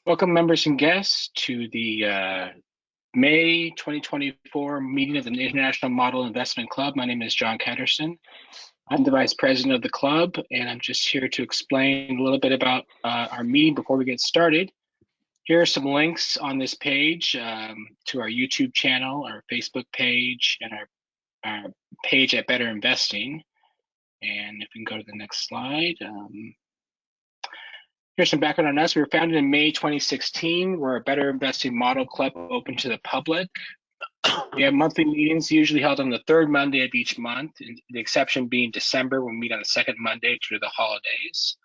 Welcome, members and guests, to the May 2024 meeting of the International Model Investment Club. My name is John Catterson. I'm the vice president of the club, and I'm just here to explain a little bit about our meeting before we get started. Here are some links on this page to our YouTube channel, our Facebook page, and our page at BetterInvesting. And if we can go to the next slide. Here's some background on us. We were founded in May 2016. We're a Better Investing Model Club open to the public. We have monthly meetings usually held on the third Monday of each month, the exception being December when we meet on the second Monday due to the holidays.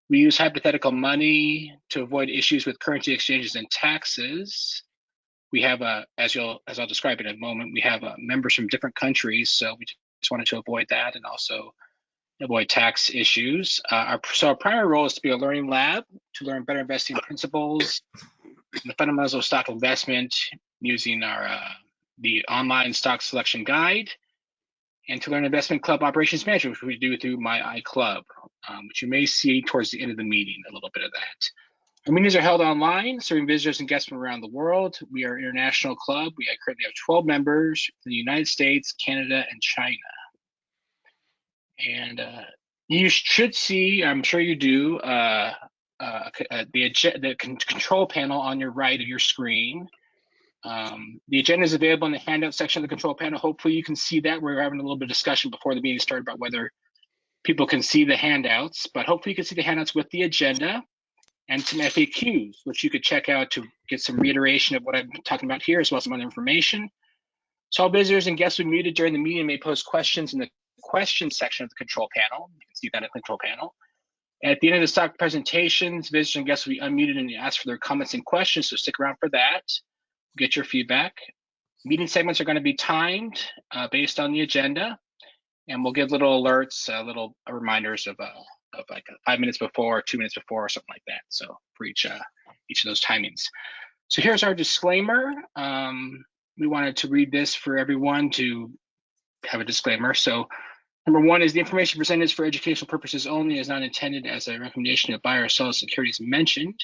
We use hypothetical money to avoid issues with currency exchanges and taxes. We have, as I'll describe in a moment, we have members from different countries, so we just wanted to avoid that and also avoid tax issues. Our primary role is to be a learning lab to learn better investing principles and the fundamentals of stock investment using the online stock selection guide, and to learn investment club operations management, which we do through My iClub, which you may see towards the end of the meeting, a little bit of that. Our meetings are held online, serving visitors and guests from around the world. We are an international club. We currently have 12 members in the United States, Canada, and China. And you should see, I'm sure you do, the control panel on your right of your screen. The agenda is available in the handout section of the control panel. Hopefully you can see that. We're having a little bit of discussion before the meeting started about whether people can see the handouts, but hopefully you can see the handouts with the agenda and some FAQs, which you could check out to get some reiteration of what I'm talking about here, as well as some other information. So all visitors and guests who muted during the meeting may post questions in the questions section of the control panel. You can see that in the control panel. At the end of the stock presentations, visitors and guests will be unmuted and ask for their comments and questions, so stick around for that. Get your feedback. Meeting segments are going to be timed based on the agenda, and we'll give little alerts, little reminders of like 5 minutes before, 2 minutes before, or something like that. So for each of those timings. So here's our disclaimer. We wanted to read this for everyone to have a disclaimer. So number one is the information presented is for educational purposes only, is not intended as a recommendation to buy or sell securities mentioned.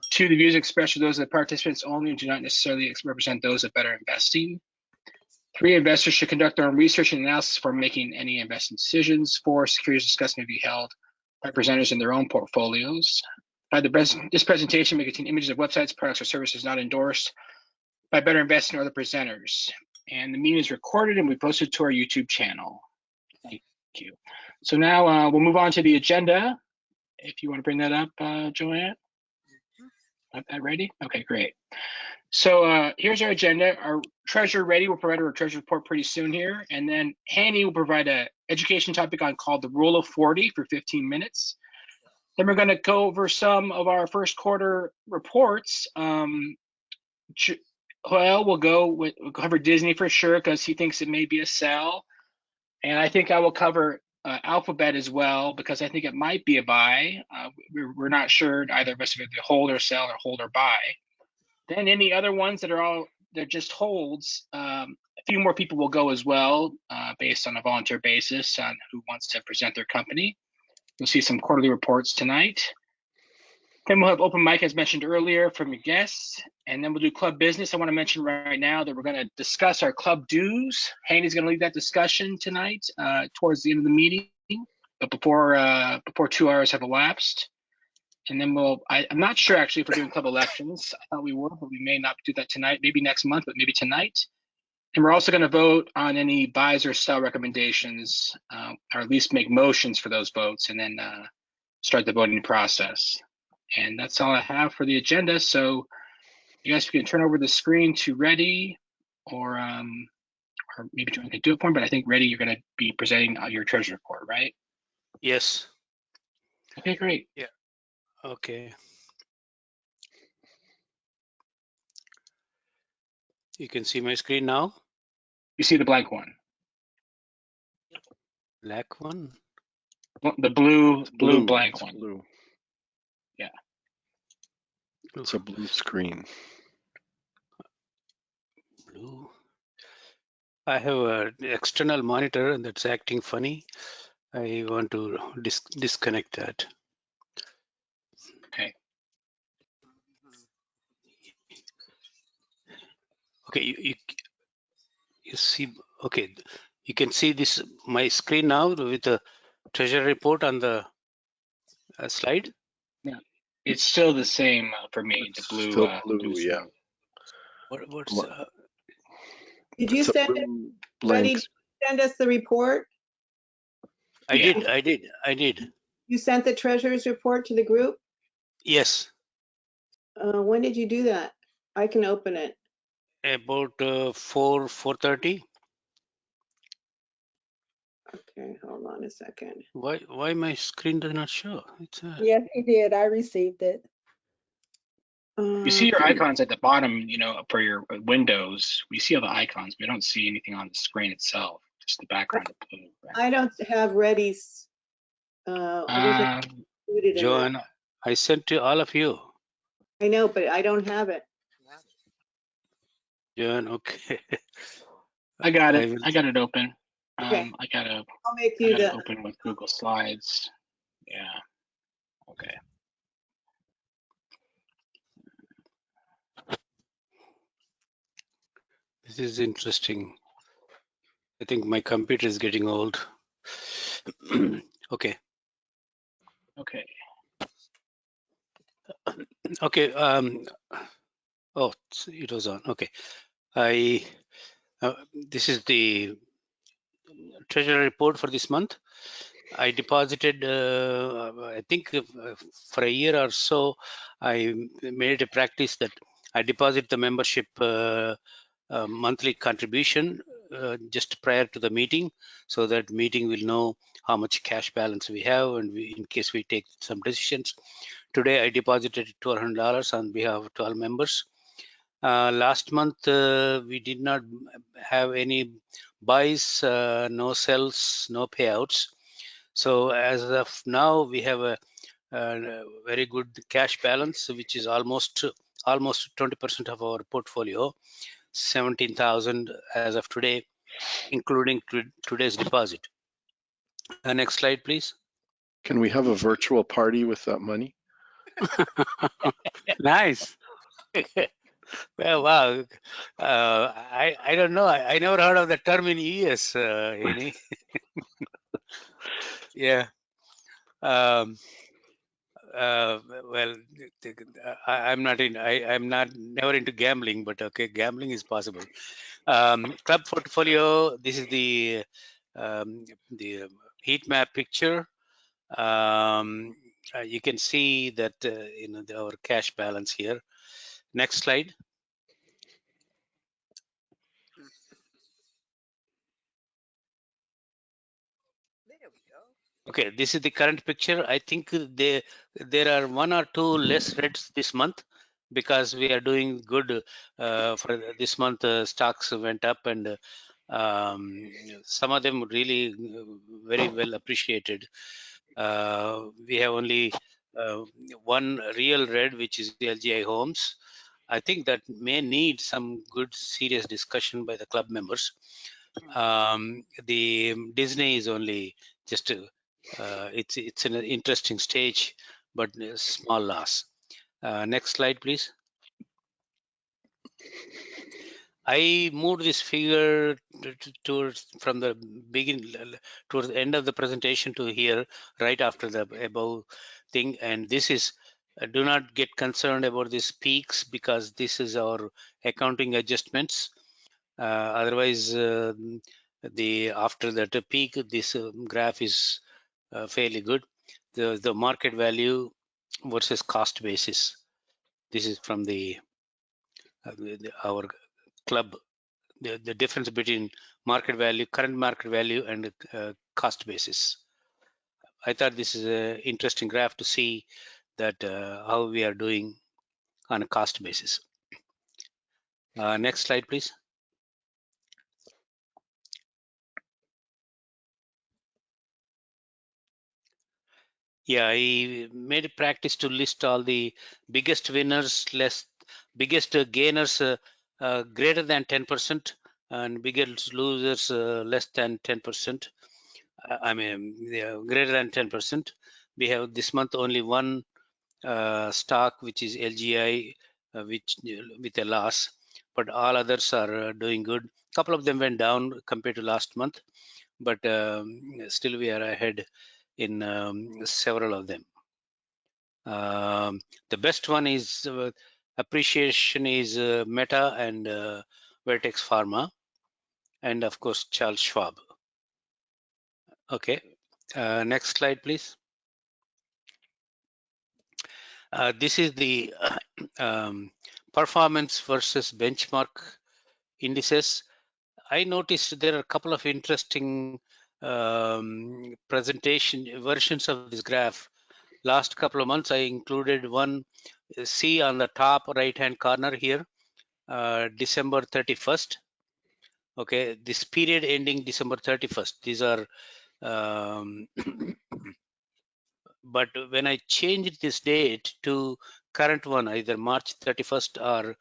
Two, the views expressed are those of the participants only and do not necessarily represent those of Better Investing. Three, investors should conduct their own research and analysis before making any investment decisions. Four, securities discussed may be held by presenters in their own portfolios. Five, this presentation may contain images of websites, products, or services not endorsed by Better Investing or the presenters. And the meeting is recorded and we posted to our YouTube channel. Thank you. So now we'll move on to the agenda. If you want to bring that up, Joanne. Got that ready? Okay, great. So here's our agenda. Our treasurer Reddy will provide our treasury report pretty soon here. And then Hanny will provide an education topic called the Rule of 40 for 15 minutes. Then we're going to go over some of our first quarter reports. Joel we'll cover Disney for sure because he thinks it may be a sell. And I think I will cover Alphabet as well because I think it might be a buy. We're not sure either of us if they hold or sell or hold or buy. Then any other ones that just holds, a few more people will go as well based on a volunteer basis on who wants to present their company. You'll see some quarterly reports tonight. Then we'll have open mic, as mentioned earlier, from your guests. And then we'll do club business. I want to mention right now that we're going to discuss our club dues. Haney's going to lead that discussion tonight towards the end of the meeting, but before 2 hours have elapsed. And then I'm not sure actually if we're doing club elections. I thought we were, but we may not do that tonight, maybe next month, but maybe tonight. And we're also going to vote on any buys or sell recommendations, or at least make motions for those votes, and then start the voting process. And that's all I have for the agenda. So you guys can turn over the screen to Reddy, or maybe Joanne can do it for him, but I think Reddy, you're going to be presenting your treasury report, right? Yes. Okay, great. Yeah. Okay. You can see my screen now? You see the blank one. Black one? The blue blank one. Blue. Yeah. It's a blue screen. Blue. I have an external monitor and that's acting funny. I want to disconnect that. Okay. Okay, you see, okay, you can see this my screen now with the treasury report on the slide. Yeah, it's still the same for me. The It's blue, still blue, blue yeah. screen. What's Did you It's a send it, blue Freddie, blank. did you send us the report? I Yeah. did. You sent the treasurer's report to the group? Yes, When did you do that? I can open it. about 4:30. Okay, hold on a second. Why my screen does not show? It's Yes, he did. I received it. You see your Okay. icons at the bottom, you know, for your windows. We see all the icons. We don't see anything on the screen itself, just the background of blue. I don't have Reddy's. I wasn't included in that. Joan. I sent to all of you. I know, but I don't have it. Joan, okay. I got it. I will. I got it open. Okay. I got I'll make I you got it the. open with Google Slides. Yeah. Okay. This is interesting. I think my computer is getting old. Okay. Okay. Okay. Oh, it was on. Okay. This is the treasury report for this month. I deposited, I think for a year or so, I made it a practice that I deposit the membership monthly contribution just prior to the meeting, so that meeting will know how much cash balance we have, and in case we take some decisions. Today I deposited $200 on behalf of 12 members. Last month we did not have any buys, no sells, no payouts. So as of now, we have a very good cash balance, which is almost 20% of our portfolio, 17,000 as of today, including today's deposit. Next slide, please. Can we have a virtual party with that money? Nice. Well, wow. I don't know. I never heard of the term in US, Henny. Yeah. Um, well, I'm not in. I'm not never into gambling, but okay, gambling is possible. Club portfolio. This is the heat map picture. You can see that our cash balance here. Next slide. Okay, this is the current picture. I think there are one or two less reds this month because we are doing good for this month. Stocks went up, and some of them really very well appreciated. We have only one real red, which is the LGI Homes. I think that may need some good serious discussion by the club members. The Disney is only just it's an interesting stage, but a small loss. Next slide, please. I moved this figure towards from the beginning towards the end of the presentation to here, right after the above thing. And this is do not get concerned about these peaks because this is our accounting adjustments. Otherwise, the after that peak, this graph is fairly good. The market value versus cost basis. This is from our club. The difference between market value, current market value, and cost basis. I thought this is an interesting graph to see that how we are doing on a cost basis. Next slide, please. Yeah, I made a practice to list all the biggest winners, biggest gainers greater than 10%, and biggest losers less than 10%. I mean, yeah, greater than 10%. We have this month only one stock, which is LGI, which with a loss. but all others are doing good. A couple of them went down compared to last month, but still we are ahead in several of them. The best one is appreciation is Meta and Vertex Pharma, and of course Charles Schwab. Okay, next slide, please. This is the performance versus benchmark indices. I noticed there are a couple of interesting presentation versions of this graph. Last couple of months, I included one. See on the top right-hand corner here, December 31st. Okay, this period ending December 31st. These are, but when I changed this date to current one, either March 31st or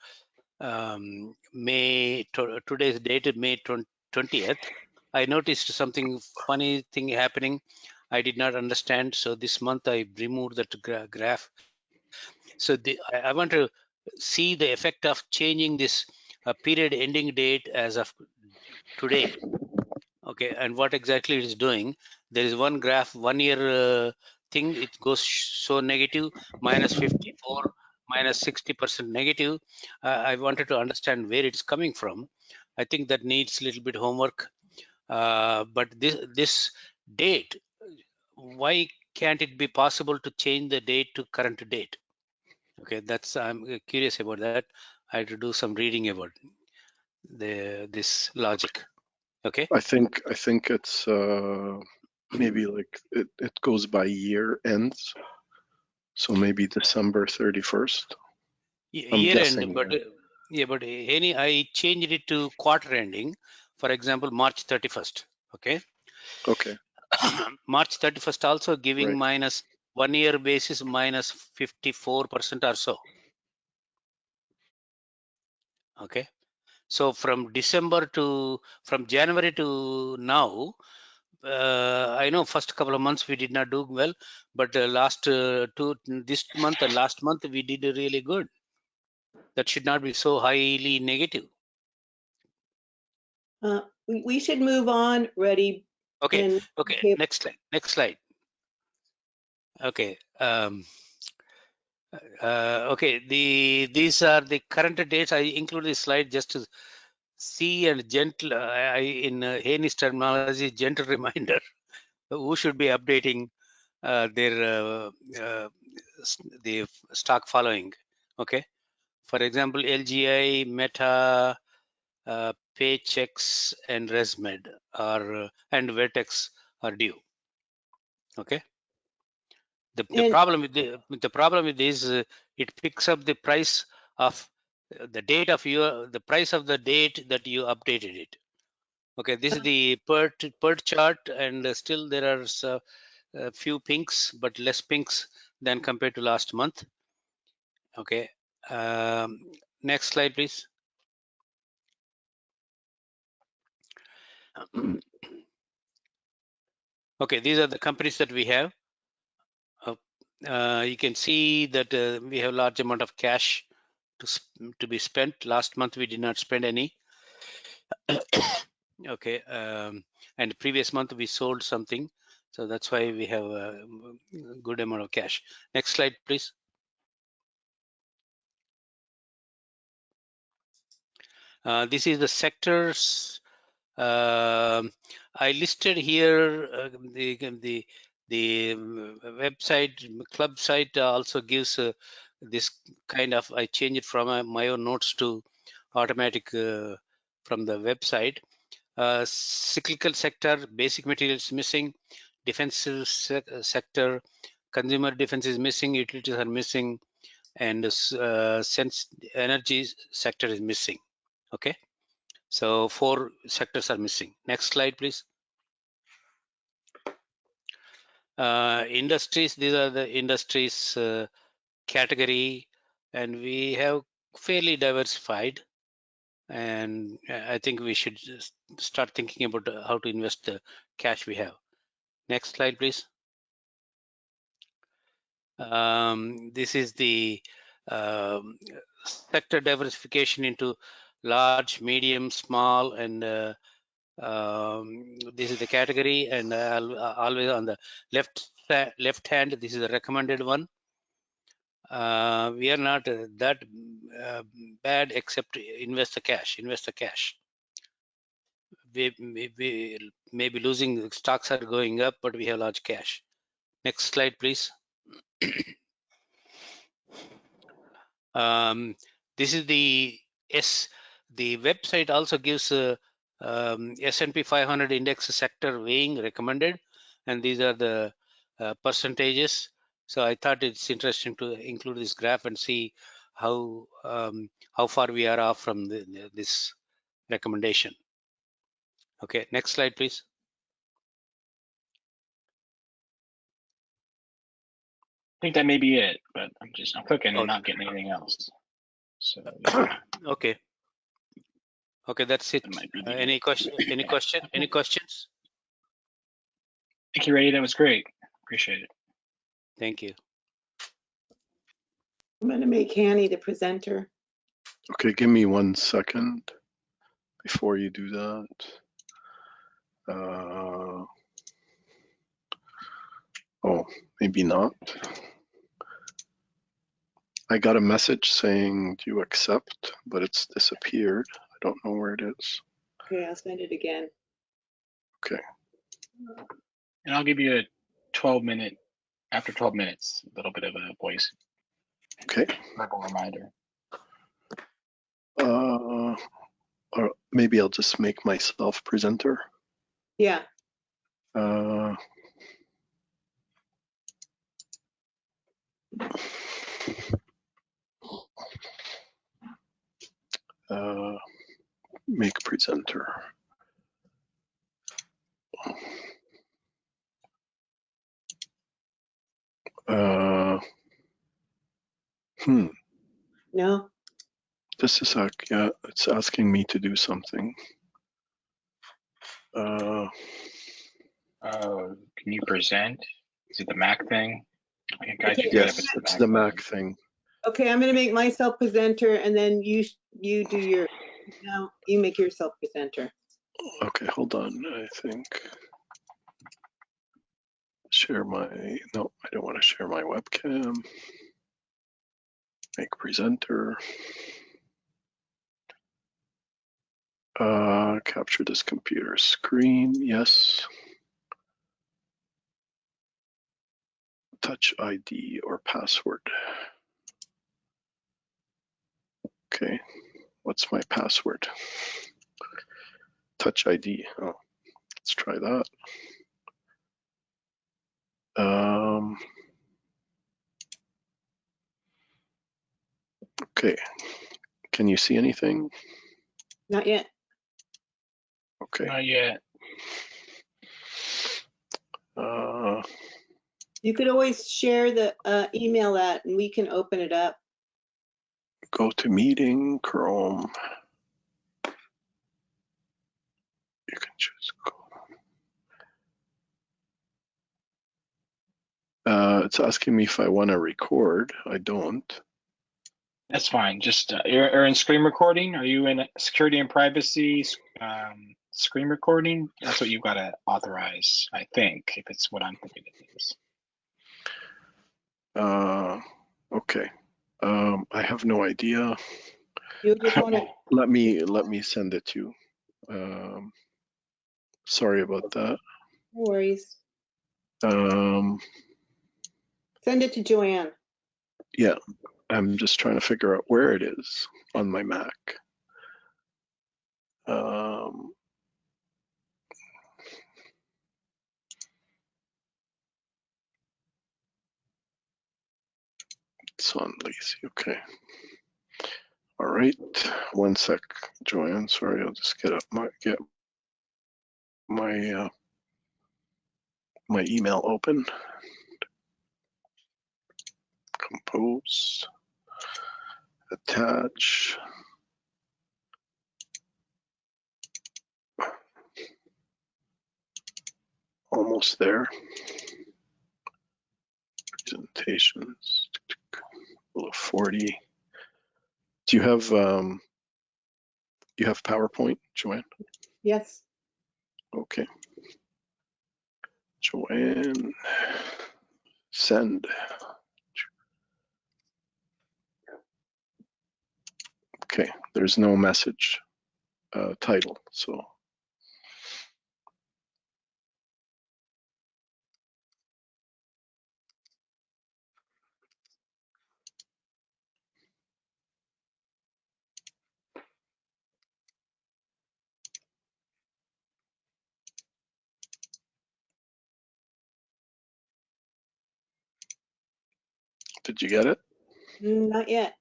today's date is May 20th, I noticed something funny thing happening. I did not understand. So this month I removed that graph. So I want to see the effect of changing this period ending date as of today. Okay, and what exactly it is doing. There is one graph, 1 year thing, it goes so negative, minus 54, minus 60% negative. I wanted to understand where it's coming from. I think that needs a little bit homework. But this date, why can't it be possible to change the date to current date? Okay, that's, I'm curious about that. I had to do some reading about this logic. Okay. I think it's maybe like it goes by year ends, so maybe December 31st. I'm Year guessing, end, but yeah, but I changed it to quarter ending. For example, March 31st. Okay. Okay. March 31st also giving Right. minus 1 year basis minus 54% or so. Okay. So from January to now, I know first couple of months we did not do well, but this month and last month we did really good. That should not be so highly negative. We should move on, Reddy. Okay. Okay. Next slide. Okay. Okay. These are the current dates. I include this slide just to see and gentle. In Haney's terminology, gentle reminder who should be updating the stock following. Okay. For example, LGI, Meta, Paychex, and ResMed and Vertex are due. Okay. The problem with this, it picks up the price of the price of the date that you updated it. Okay, this is the PERT chart, and still there are a few pinks, but less pinks than compared to last month. Okay, next slide, please. Okay, these are the companies that we have. You can see that we have a large amount of cash to be spent. Last month we did not spend any. Okay, and previous month we sold something, so that's why we have a good amount of cash. Next slide, please. This is the sectors. I listed here the website, club site also gives this kind of, I change it from my own notes to automatic from the website. Cyclical sector, basic materials missing, defensive sector, consumer defense is missing, utilities are missing, and energy sector is missing. Okay, so 4 sectors are missing. Next slide, please. Industries, these are the industries category, and we have fairly diversified, and I think we should start thinking about how to invest the cash we have. Next slide, please. This is the sector diversification into large, medium, small, and this is the category. And always on the left hand, this is the recommended one. We are not that bad, except invest the cash. We may be losing, stocks are going up, but we have large cash. Next slide, please. This is the website also gives S&P 500 index sector weighing recommended, and these are the percentages. So I thought it's interesting to include this graph and see how far we are off from this recommendation. Okay, next slide, please. I think that may be it, but I'm clicking and not getting anything else. So yeah. Okay, that's it. That might be Any questions? Thank you, Ray. That was great. Appreciate it. Thank you. I'm going to make Hanny the presenter. Okay, give me 1 second before you do that. Oh, maybe not. I got a message saying, do you accept? But it's disappeared. I don't know where it is. Okay, I'll send it again. Okay. And I'll give you a 12-minute, after 12 minutes, a little bit of a voice. Okay. Verbal reminder. Or maybe I'll just make myself presenter. Yeah. Make presenter. No. This is yeah, it's asking me to do something. Can you present? Is it the Mac thing? I can guide you through Yes, it's the Mac thing. Okay, I'm going to make myself presenter, and then you do your. Now you make yourself presenter. Okay, hold on. I think share my. No, I don't want to share my webcam. Make presenter. Capture this computer screen. Yes. Touch ID or password. Okay, what's my password? Touch ID. Oh, let's try that. Okay, can you see anything? Not yet. Okay. Not yet. You could always share the email that, and we can open it up. Go to meeting, Chrome. You can choose go. It's asking me if I want to record. I don't. That's fine. Just you're in screen recording. Are you in security and privacy screen recording? That's what you've got to authorize, I think, if it's what I'm thinking it is. Okay. I have no idea. You just want to. Let me send it to you. Sorry about that. No worries. Send it to Joanne. Yeah, I'm just trying to figure out where it is on my Mac. It's on Lacey. Okay. All right. 1 sec, Joanne. Sorry, I'll just get my my email open. Compose. Attach. Almost there. Presentations. 40. Do you have You have PowerPoint, Joanne? Yes. Okay. Joanne, send. Okay, there's no message title, so. Did you get it? Not yet.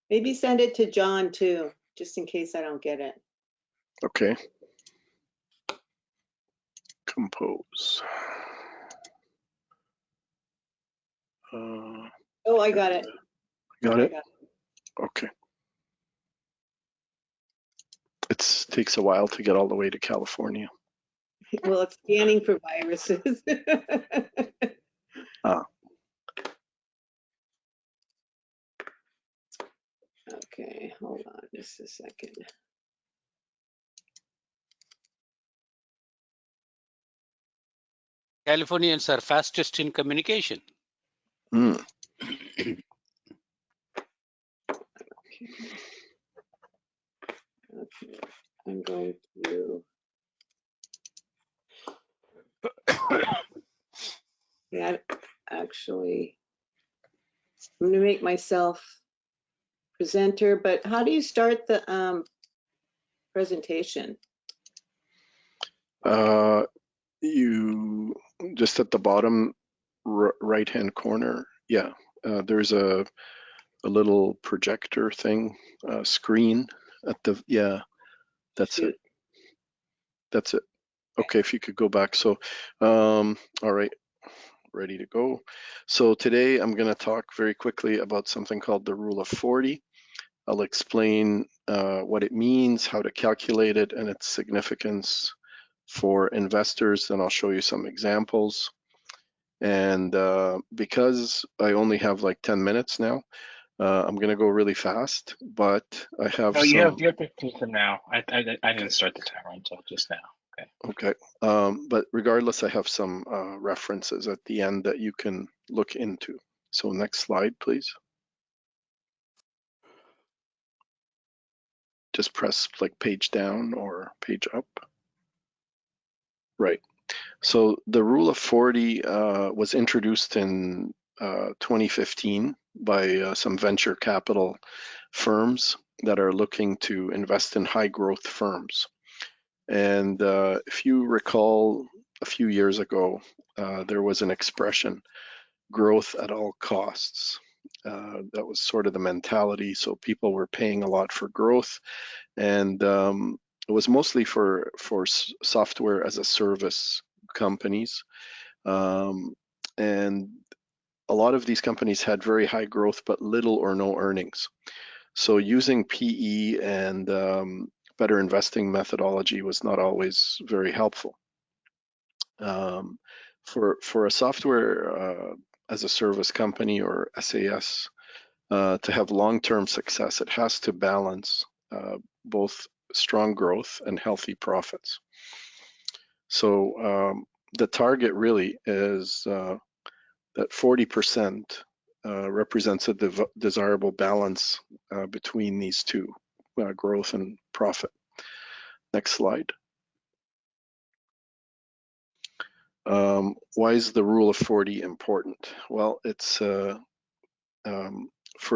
Maybe send it to John too, just in case I don't get it. Okay. Compose. Oh, I got it. Got I it? got Okay. It takes a while to get all the way to California. it. Well, it's scanning for viruses. Ah. Okay, hold on just a second. Californians are fastest in communication. Mm. Okay, I'm going to. Yeah, actually, I'm going to make myself presenter, but how do you start the presentation? You just at the bottom right hand corner, yeah, there's a little projector thing, screen at the, yeah, that's Shoot. it. That's it. Okay, if you could go back. So, all right, ready to go. So today I'm going to talk very quickly about something called the Rule of 40. I'll explain what it means, how to calculate it, and its significance for investors. Then I'll show you some examples. And because I only have like 10 minutes now, I'm going to go really fast, but I have No, some. you have 15 from now. I didn't start the timer until just now. Okay. Okay. But regardless, I have some references at the end that you can look into. So next slide, please. Just press like page down or page up. Right. So the Rule of 40 was introduced in 2015 by some venture capital firms that are looking to invest in high growth firms. And if you recall, a few years ago, there was an expression, growth at all costs. That was sort of the mentality. So people were paying a lot for growth, and it was mostly for software as a service companies. And a lot of these companies had very high growth, but little or no earnings. So using PE and better investing methodology was not always very helpful. For a software as a service company or SAS to have long-term success, it has to balance both strong growth and healthy profits. So the target really is that 40% represents a desirable balance between these two, growth and profit. Next slide. Why is the Rule of 40 important? Well, it's for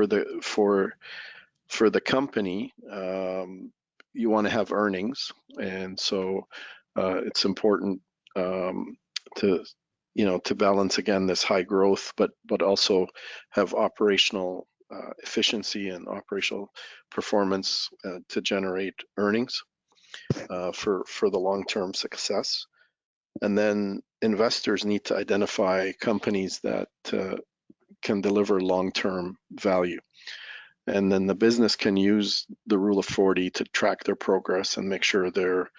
the company, you want to have earnings, and so it's important to balance again this high growth, but also have operational efficiency and operational performance to generate earnings for the long-term success. And then investors need to identify companies that can deliver long-term value. And then the business can use the Rule of 40 to track their progress and make sure they're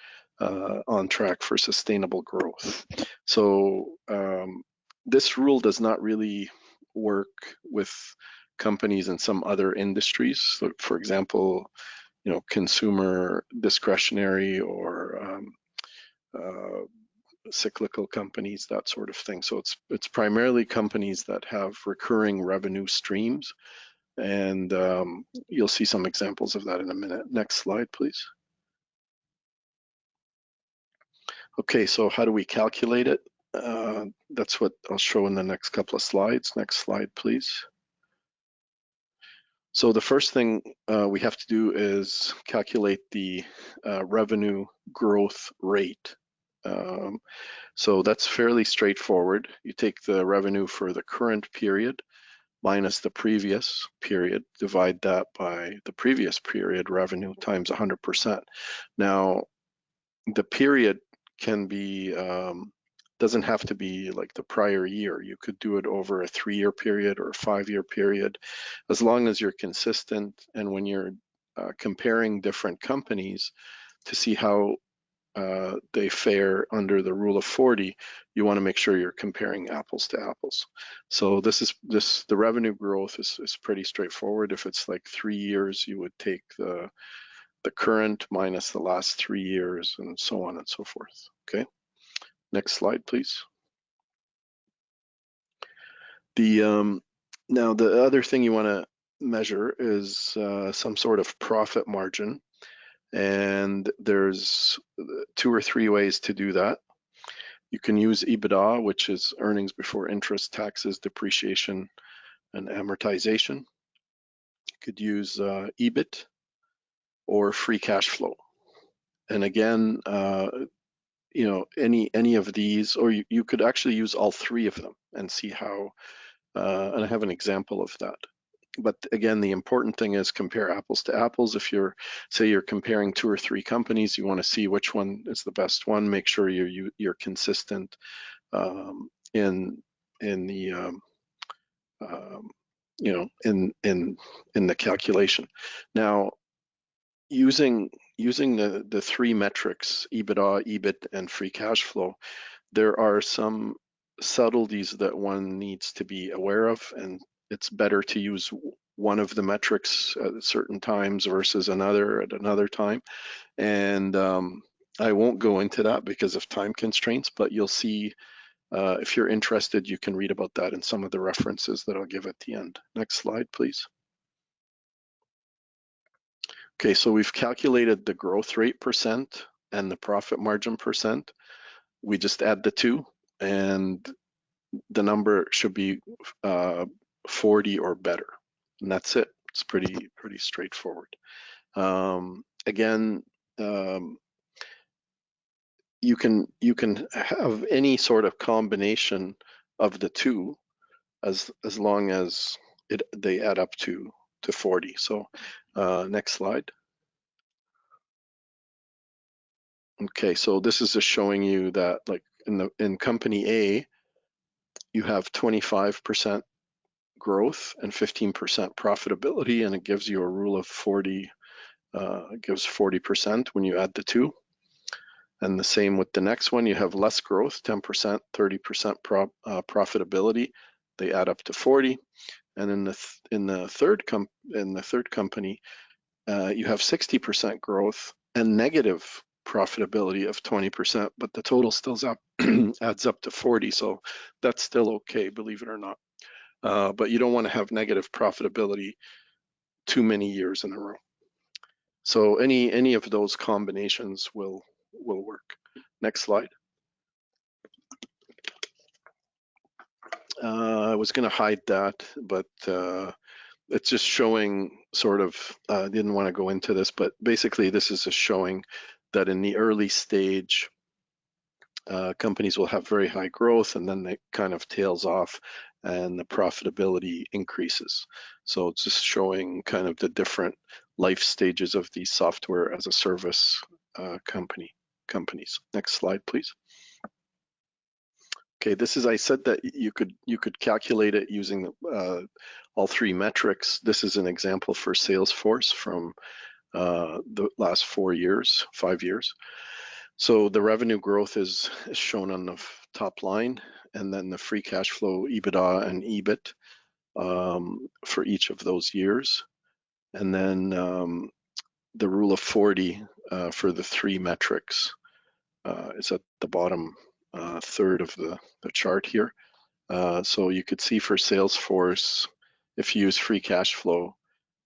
on track for sustainable growth. So this rule does not really work with companies in some other industries. So for example, consumer discretionary or cyclical companies, that sort of thing. So it's primarily companies that have recurring revenue streams, and you'll see some examples of that in a minute. Next slide, please. Okay, so how do we calculate it? That's what I'll show in the next couple of slides. Next slide, please. So the first thing we have to do is calculate the revenue growth rate. So that's fairly straightforward. You take the revenue for the current period minus the previous period, divide that by the previous period revenue times 100%. Now, the period can be, doesn't have to be like the prior year. You could do it over a 3-year period or a 5-year period, as long as you're consistent. And when you're comparing different companies to see how they fare under the rule of 40, you want to make sure you're comparing apples to apples. So the revenue growth is pretty straightforward. If it's like 3 years, you would take the current minus the last 3 years, and so on and so forth. Okay, next slide, please. Now the other thing you want to measure is some sort of profit margin. And there's 2 or 3 ways to do that. You can use EBITDA, which is earnings before interest, taxes, depreciation, and amortization. You could use EBIT or free cash flow. And again, any of these, or you could actually use all 3 of them and see how, and I have an example of that. But again, the important thing is compare apples to apples. If you're comparing 2 or 3 companies, you want to see which one is the best one. Make sure you're consistent in the in the calculation. Now, using the 3 metrics, EBITDA, EBIT, and free cash flow, there are some subtleties that one needs to be aware of, and it's better to use one of the metrics at certain times versus another at another time. And I won't go into that because of time constraints, but you'll see, if you're interested, you can read about that in some of the references that I'll give at the end. Next slide, please. Okay, so we've calculated the growth rate percent and the profit margin percent. We just add the 2, and the number should be 40 or better, and that's it. It's pretty straightforward. Again, you can have any sort of combination of the 2 as long as they add up to 40. So next slide. Okay, so this is just showing you that, like in company A, you have 25% growth and 15% profitability, and it gives you a rule of 40. It gives 40% when you add the 2. And the same with the next one. You have less growth, 10%, 30% profitability. They add up to 40. And in the third company, you have 60% growth and negative profitability of 20%, but the total still adds up to 40. So that's still okay, believe it or not. But you don't want to have negative profitability too many years in a row. So any of those combinations will work. Next slide. I was going to hide that, but it's just showing sort of, I didn't want to go into this, but basically this is just showing that in the early stage, companies will have very high growth, and then it kind of tails off and the profitability increases. So it's just showing kind of the different life stages of these software as a service companies. Next slide, please. Okay, this is, I said that you could calculate it using all 3 metrics. This is an example for Salesforce from the last 5 years. So the revenue growth is shown on the top line, and then the free cash flow, EBITDA and EBIT for each of those years. And then the rule of 40 for the three metrics is at the bottom third of the chart here. So you could see for Salesforce, if you use free cash flow,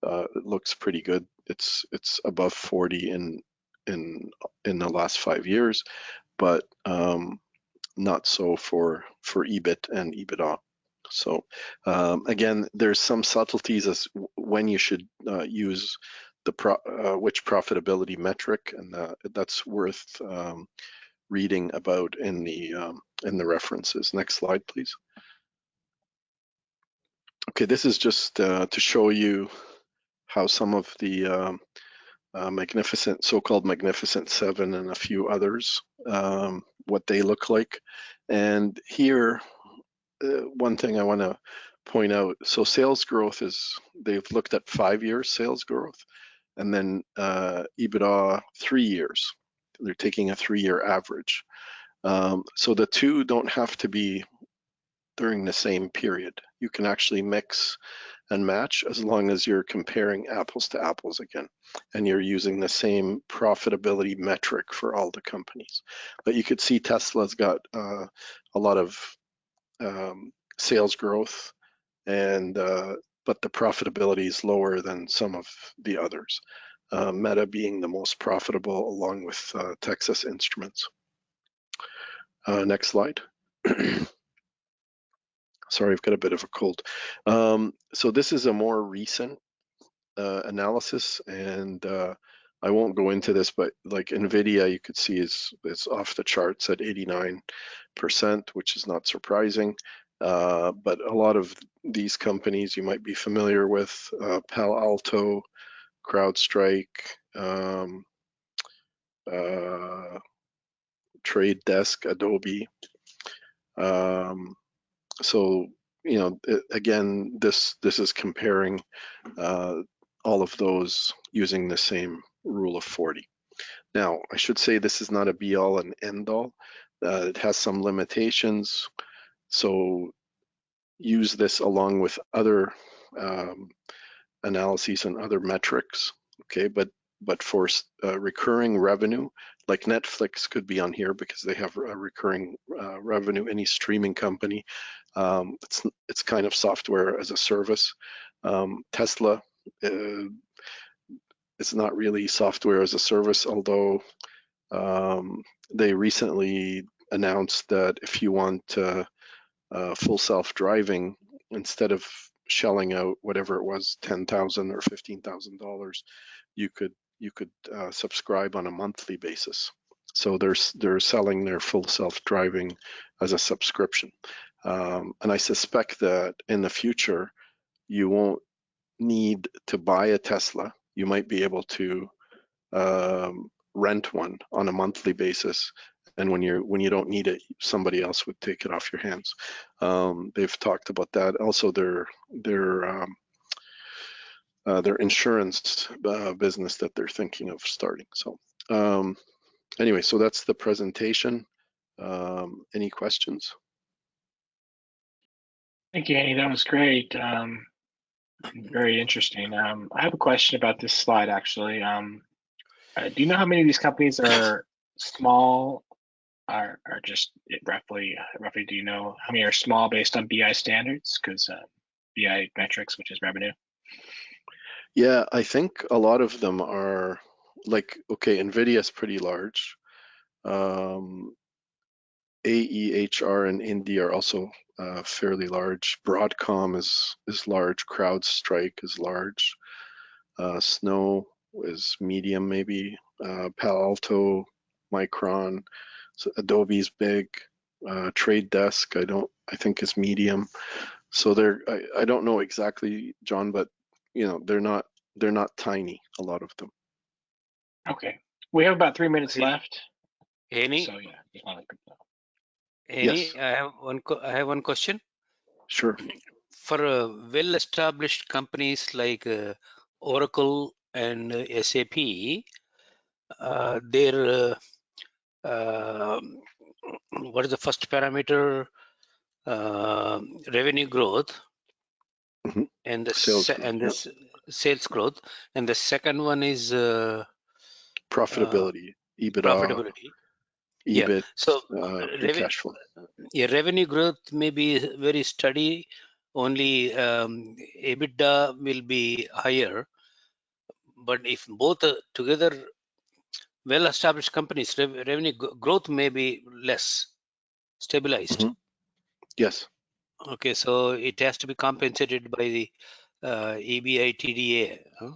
it looks pretty good. It's above 40 in the last 5 years, but not so for EBIT and EBITDA. So again, there's some subtleties as when you should use the which profitability metric, and that's worth reading about in the references. Next slide, please. Okay, this is just to show you how some of the so-called Magnificent Seven and a few others, what they look like. And here, one thing I want to point out, so sales growth they've looked at 5 years sales growth, and then EBITDA 3 years. They're taking a 3-year average. So the two don't have to be during the same period. You can actually mix and match as long as you're comparing apples to apples again, and you're using the same profitability metric for all the companies. But you could see Tesla's got a lot of sales growth, and but the profitability is lower than some of the others. Meta being the most profitable, along with Texas Instruments. Next slide. Sorry, I've got a bit of a cold. So this is a more recent analysis, and I won't go into this, but like NVIDIA, you could see is off the charts at 89%, which is not surprising. But a lot of these companies you might be familiar with, Palo Alto, CrowdStrike, Trade Desk, Adobe. So, you know, again, this is comparing all of those using the same rule of 40. Now, I should say this is not a be-all and end-all. It has some limitations. So use this along with other analyses and other metrics, okay? But for recurring revenue, like Netflix could be on here because they have a recurring revenue. Any streaming company, it's kind of software as a service. Tesla is not really software as a service, although they recently announced that if you want full self-driving, instead of shelling out whatever it was, $10,000 or $15,000, you could subscribe on a monthly basis. So they're selling their full self-driving as a subscription, and I suspect that in the future you won't need to buy a Tesla. You might be able to rent one on a monthly basis, and when you don't need it, somebody else would take it off your hands. They've talked about that. Also, their insurance business that they're thinking of starting. So anyway, so that's the presentation. Any questions? Thank you, Annie. That was great. Very interesting. I have a question about this slide, actually. Do you know how many of these companies are small? Are just roughly? Do you know how many are small based on BI standards? Because BI metrics, which is revenue. Yeah, I think a lot of them are like, okay, NVIDIA is pretty large. AEHR and Indie are also fairly large. Broadcom is large. CrowdStrike is large. Snow is medium, maybe. Palo Alto, Micron. So Adobe's big. Trade Desk, I think is medium. So I don't know exactly, John, but you know, they're not tiny, a lot of them. Okay, we have about 3 minutes left. Any? So yeah, just wanted to know. Any? Yes. I have one question. Sure. For well-established companies like Oracle and SAP, their what is the first parameter? Revenue growth Mhm. and the Sales growth, and yeah. this sales growth, and the second one is Profitability, EBITDA, profitability. Yeah. EBIT, So free cash flow. revenue growth may be very steady. Only EBITDA will be higher. But if both together, well-established companies, revenue growth may be less stabilized. Mhm. Yes. Okay, so it has to be compensated by the EBI TDA. Huh?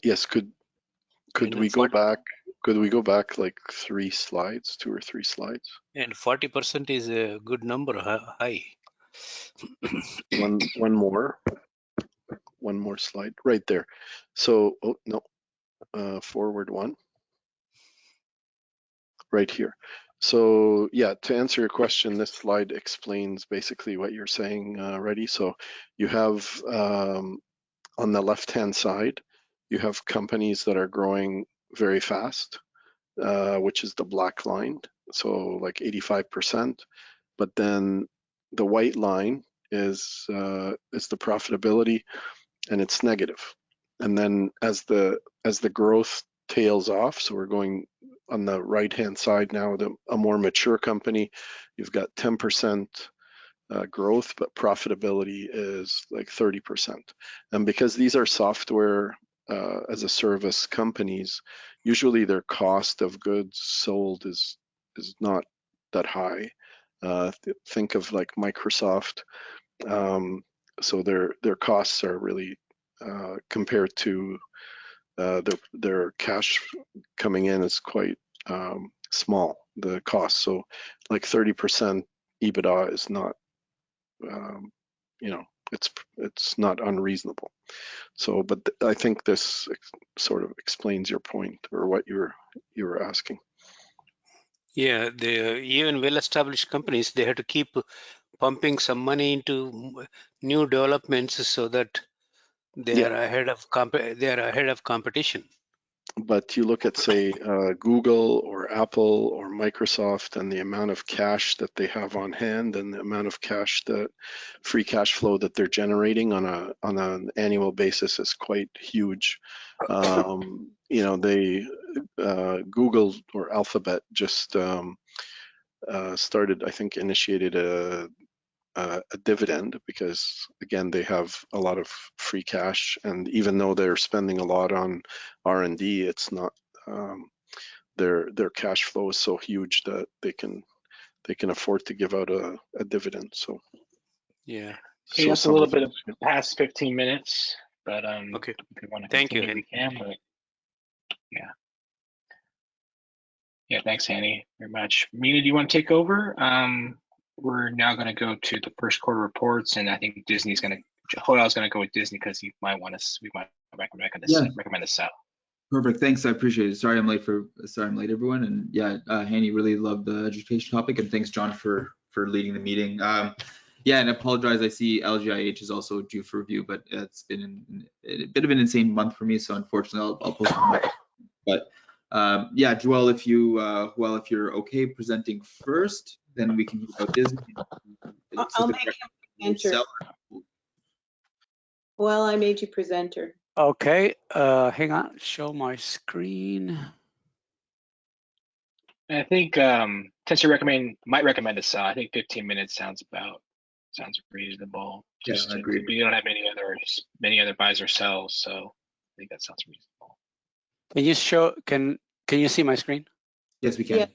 Yes. Could And we go back? Could we go back like 3 slides, 2 or 3 slides? And 40% is a good number, high. One more slide right there. So, oh no, forward one, right here. So yeah, to answer your question, this slide explains basically what you're saying, Reddy. So you have on the left-hand side, you have companies that are growing very fast, which is the black line, so like 85%. But then the white line is the profitability, and it's negative. And then as the growth tails off, so we're going on the right-hand side now, a more mature company, you've got 10% growth, but profitability is like 30%. And because these are software as a service companies, usually their cost of goods sold is not that high. Think of like Microsoft. So their costs are really compared to their cash coming in is quite small, the cost. So like 30% EBITDA is not, it's not unreasonable. So, but I think this sort of explains your point or what you were asking. Yeah, even well-established companies, they have to keep pumping some money into new developments so that they are ahead of competition. But you look at, say, Google or Apple or Microsoft, and the amount of cash that they have on hand, and the amount of cash free cash flow that they're generating on an annual basis is quite huge. They Google or Alphabet just started, I think, initiated a dividend because, again, they have a lot of free cash, and even though they're spending a lot on R&D, it's not their cash flow is so huge that they can afford to give out a dividend. So yeah. Okay, that's a little bit of past 15 minutes, but Okay. if you want to Thank continue, you. we can. But yeah, thanks, Hanny, very much. Mina, do you want to take over? We're now going to go to the first quarter reports, and I think Disney's going to, Hoyle's going to go with Disney because we might recommend a sell. Perfect. Thanks. I appreciate it. Sorry I'm late, everyone. And yeah, Hanny, really loved the education topic, and thanks, John, for leading the meeting. Yeah, and I apologize. I see LGIH is also due for review, but it's been a bit of an insane month for me, so unfortunately, I'll postpone my. But yeah, Joelle, if you're okay presenting first, then we can hear about Disney. I'll make you presenter. Well, I made you presenter. Okay, hang on, show my screen. I think since you might recommend a sell, I think 15 minutes sounds reasonable. Just we don't have many other buys or sells, so I think that sounds reasonable. Can you show? Can you see my screen? Yes, we can. Yeah.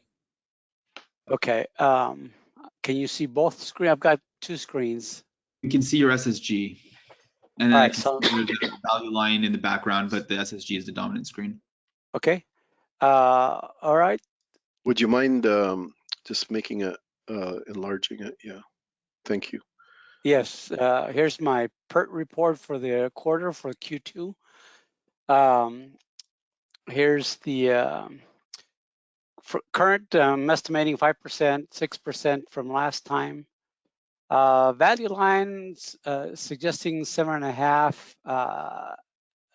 Okay. Can you see both screens? I've got two screens. We can see your SSG. And then All I right, can so see the value line in the background, but the SSG is the dominant screen. okay. All right. Would you mind just making it enlarging it? Yeah. Thank you. Yes. Here's my PERT report for the quarter for Q2. Here's the for current estimating 5%, 6% from last time. Value lines suggesting 7.5.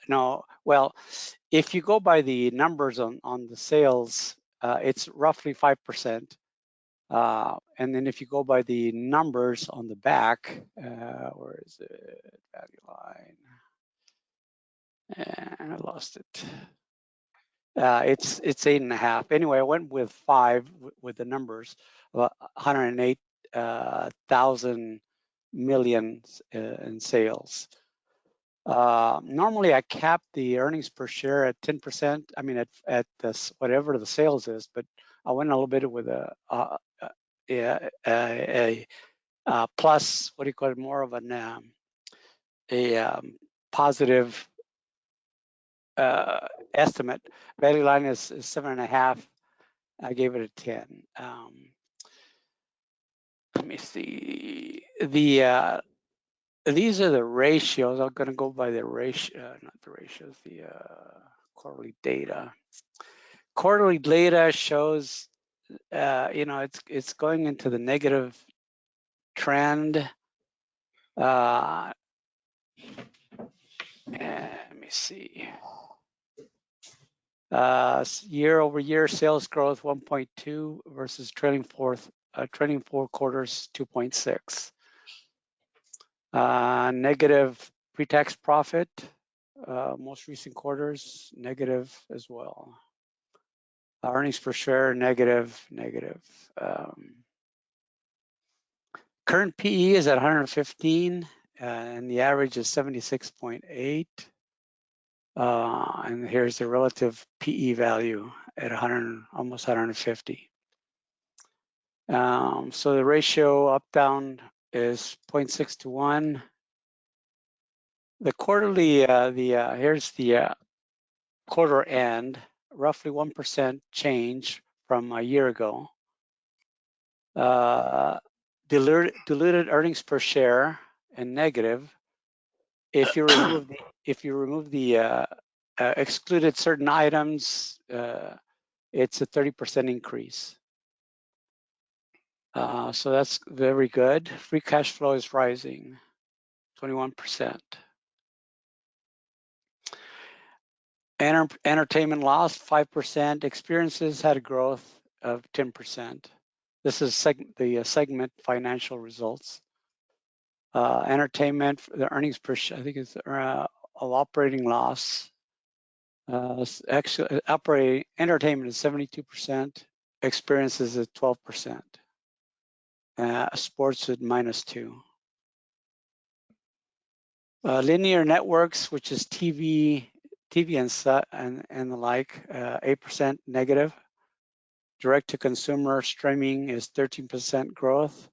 No, well, if you go by the numbers on the sales, it's roughly 5%. And then if you go by the numbers on the back, where is it? Value line. And I lost it. It's 8.5. Anyway, I went with 5 with the numbers, 108,000 million in sales. Normally I cap the earnings per share at 10%. I mean, at this, whatever the sales is, but I went a little bit with a plus, what do you call it, more of a positive estimate. Value line is 7.5. I gave it a 10. Let me see. These are the ratios. I'm going to go by the ratio, not the ratios, the quarterly data. Quarterly data shows, it's going into the negative trend. And let me see. Year-over-year sales growth 1.2 versus trailing four quarters 2.6. Negative pre-tax profit, most recent quarters negative as well. Earnings per share negative. Current PE is at 115, and the average is 76.8. And here's the relative PE value at almost 150. So the ratio up down is 0.6 to 1. The quarterly, here's the quarter end, roughly 1% change from a year ago. Diluted earnings per share and negative. If you remove the excluded certain items, it's a 30% increase. So that's very good. Free cash flow is rising, 21%. Entertainment loss, 5%. Experiences had a growth of 10%. This is the segment financial results. Entertainment, the earnings per share, I think it's of operating loss. Actually, entertainment is 72%. Experiences at 12%. Sports at -2%. Linear networks, which is TV and the like, 8% negative. Direct to consumer streaming is 13% growth.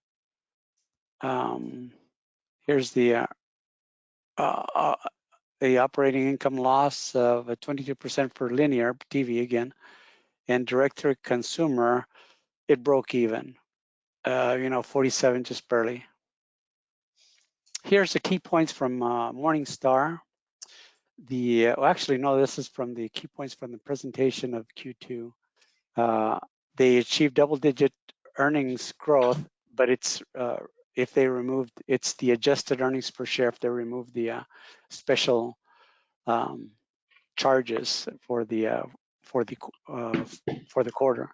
Here's the operating income loss of 22% for linear TV again, and direct to consumer, it broke even. 47 just barely. Here's the key points from Morningstar. Actually, no, this is from the key points from the presentation of Q2. They achieved double-digit earnings growth, but it's if they removed, it's the adjusted earnings per share if they remove the special charges for the quarter.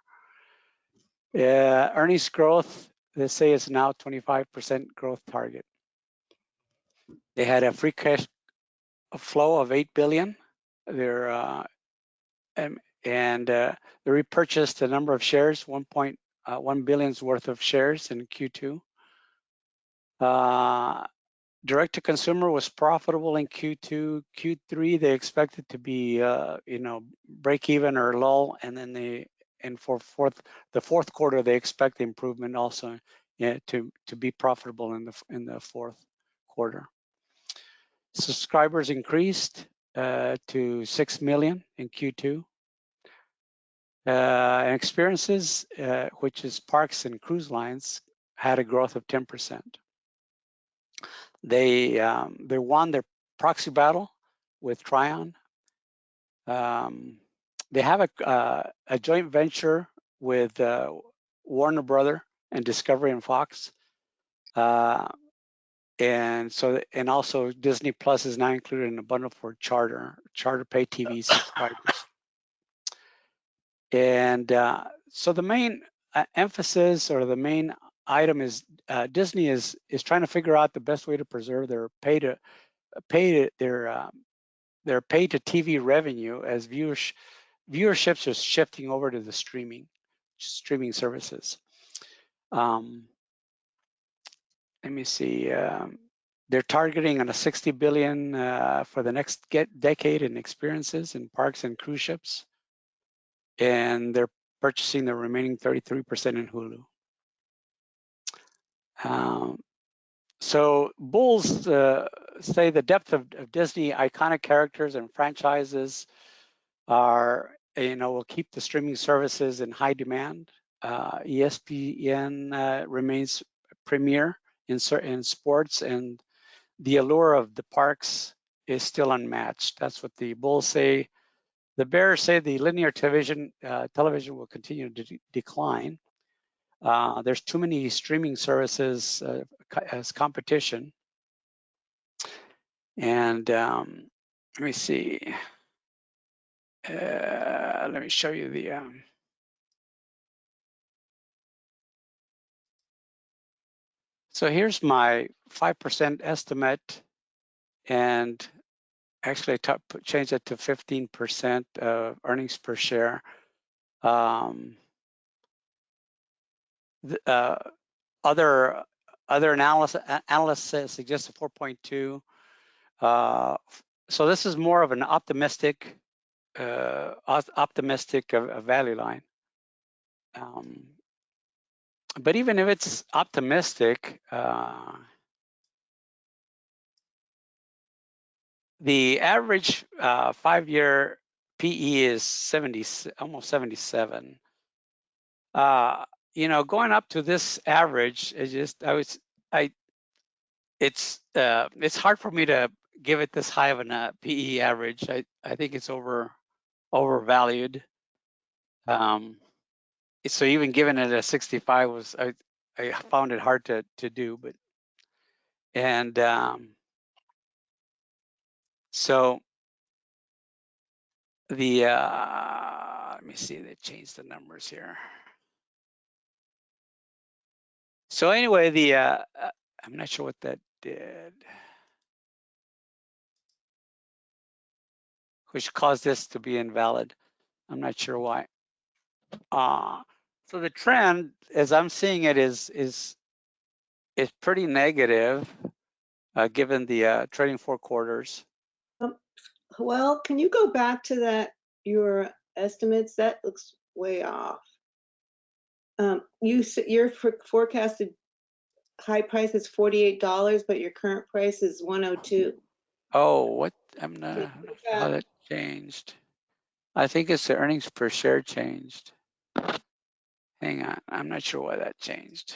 Earnings growth, they say, is now 25% growth target. They had a free cash flow of 8 billion. They're they repurchased a number of shares, 1.1 billion's worth of shares in Q2. Direct to consumer was profitable in Q2. Q3 they expected to be break even or low, and then the fourth quarter they expect the improvement also to be profitable in the fourth quarter. Subscribers increased to 6 million in Q2. And experiences, which is parks and cruise lines, had a growth of 10%. They won their proxy battle with Tryon. They have a joint venture with Warner Brother and Discovery and Fox. And also Disney Plus is now included in a bundle for Charter pay TV subscribers. And so the main emphasis or the main item is Disney is trying to figure out the best way to preserve their pay to TV revenue as viewerships are shifting over to the streaming services. Let me see. They're targeting on a $60 billion for the next decade in experiences in parks and cruise ships, and they're purchasing the remaining 33% in Hulu. So bulls say the depth of Disney iconic characters and franchises will keep the streaming services in high demand. ESPN remains premier in sports, and the allure of the parks is still unmatched. That's what the bulls say. The bears say the linear television will continue to decline. There's too many streaming services as competition. And let me see. Let me show you the. So here's my 5% estimate, and actually I changed it to 15% earnings per share. Other analysts suggest a 4.2. So this is more of an optimistic value line. But even if it's optimistic, the average 5-year PE is almost 77. Going up to this average is just it's hard for me to give it this high of a PE average. I think it's overvalued. So even giving it a 65 I found it hard to do, but so the let me see, they changed the numbers here. So anyway, I'm not sure what that did, which caused this to be invalid. I'm not sure why. So the trend, as I'm seeing it, is pretty negative, given the trailing 4 quarters. Well, can you go back to your estimates? That looks way off. Your forecasted high price is $48, but your current price is $102. Oh, what? I'm not sure how that changed. I think it's the earnings per share changed. Hang on, I'm not sure why that changed.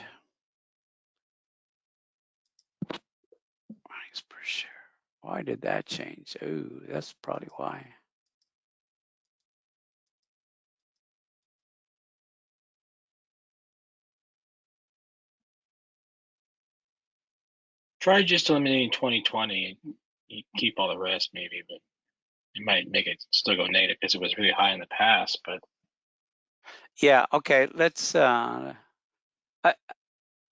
Earnings per share. Why did that change? Oh, that's probably why. Try just eliminating 2020. You keep all the rest, maybe, but it might make it still go negative because it was really high in the past. But yeah, okay. Let's. All right,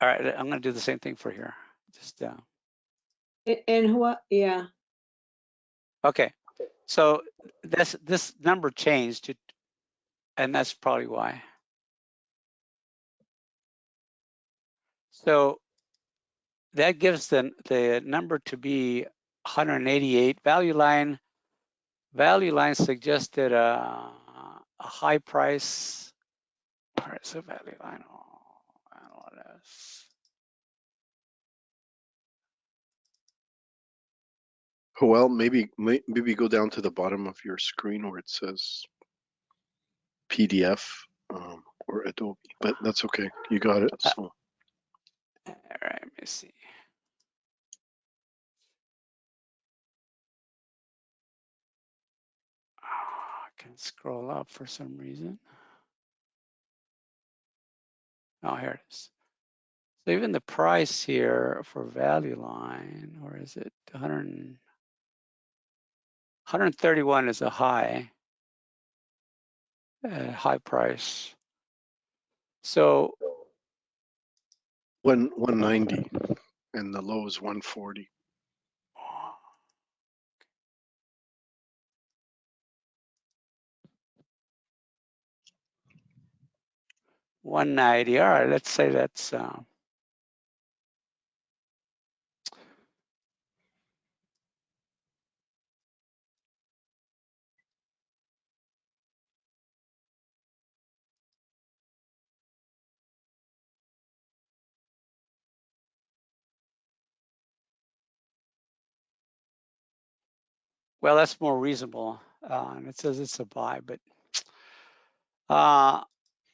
I'm going to do the same thing for here. Just. And what? Yeah. Okay, so this number changed, and that's probably why. So that gives the number to be 188. Value line suggested a high price. Where is the value line? Analysis. Well, maybe go down to the bottom of your screen where it says PDF or Adobe, but that's okay. You got it. So. All right, let me see. I can scroll up for some reason. Oh, here it is. So even the price here for value line, or is it 131 is a high price. So 190 and the low is 140. $190. All right, let's say that's well, that's more reasonable. And it says it's a buy, but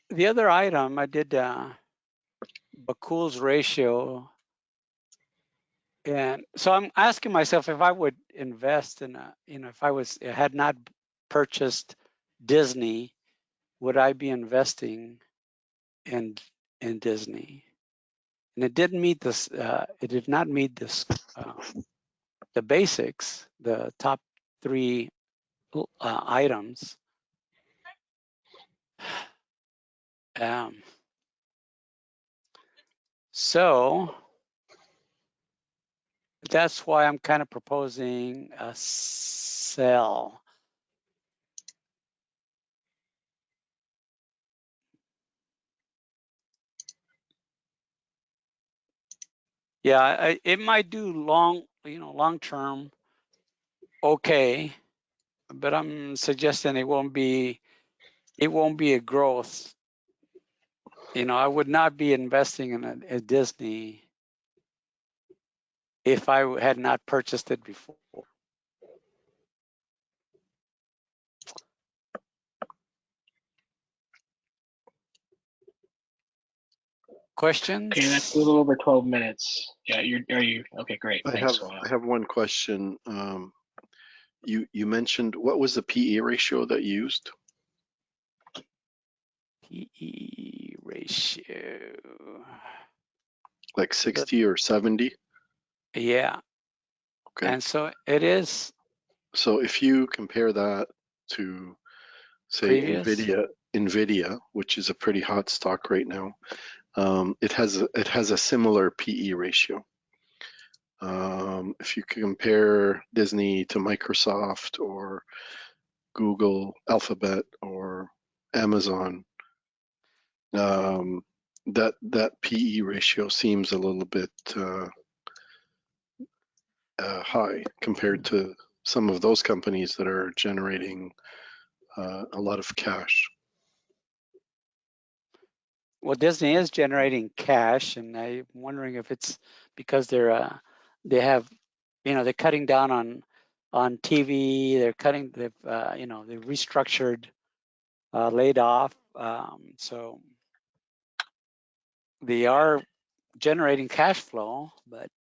the other item I did Bakul's ratio. And so I'm asking myself if I would invest in if I had not purchased Disney, would I be investing in Disney? And it didn't meet this. It did not meet this. The basics, the top 3 items. So that's why I'm kind of proposing a sell. Yeah, it might do long term okay, but I'm suggesting it won't be a growth. I would not be investing in a Disney if I had not purchased it before. Questions? Okay, that's a little over 12 minutes. Yeah, are you okay? Great. I Thanks. have one question. You mentioned, what was the PE ratio that you used? PE ratio. Like 60 or 70? Yeah. Okay. And so it is. So if you compare that to, say, Previous? Nvidia, which is a pretty hot stock right now, it has a similar PE ratio. If you compare Disney to Microsoft or Google, Alphabet, or Amazon, that PE ratio seems a little bit high compared to some of those companies that are generating a lot of cash. Well, Disney is generating cash, and I'm wondering if it's because they're cutting down on TV. They've they've restructured, laid off. So they are generating cash flow, but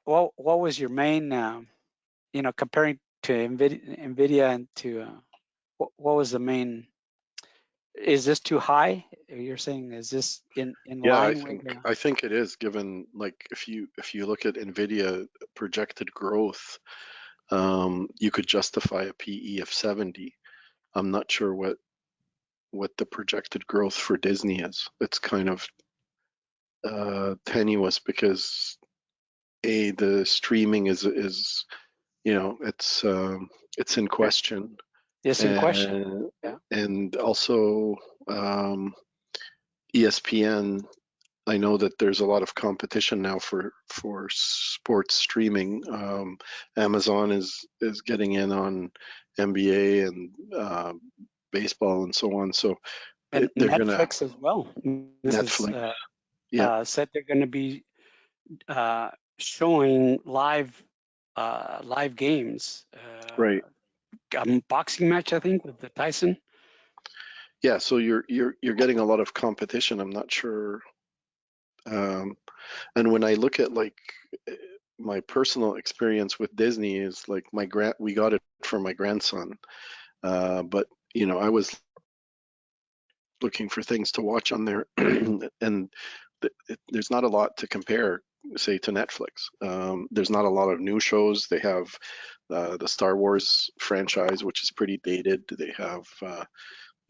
what was your main comparing to Nvidia and to what was the main? Is this too high? You're saying, is this in Yeah, line? I think it is, given, like, if you look at Nvidia projected growth, you could justify a PE of 70. I'm not sure what the projected growth for Disney is. It's kind of tenuous because the streaming is it's in question. It's in question. Yeah. And also ESPN. I know that there's a lot of competition now for sports streaming. Amazon is getting in on NBA and baseball and so on. So And they're Netflix as well. Netflix. Said they're going to be showing live games. Right. Boxing match, I think, with the Tyson. Yeah. So you're getting a lot of competition. I'm not sure. And when I look at, like, my personal experience with Disney is, like, we got it for my grandson, but I was looking for things to watch on there, and there's not a lot to compare, say, to Netflix. There's not a lot of new shows. They have the Star Wars franchise, which is pretty dated. They have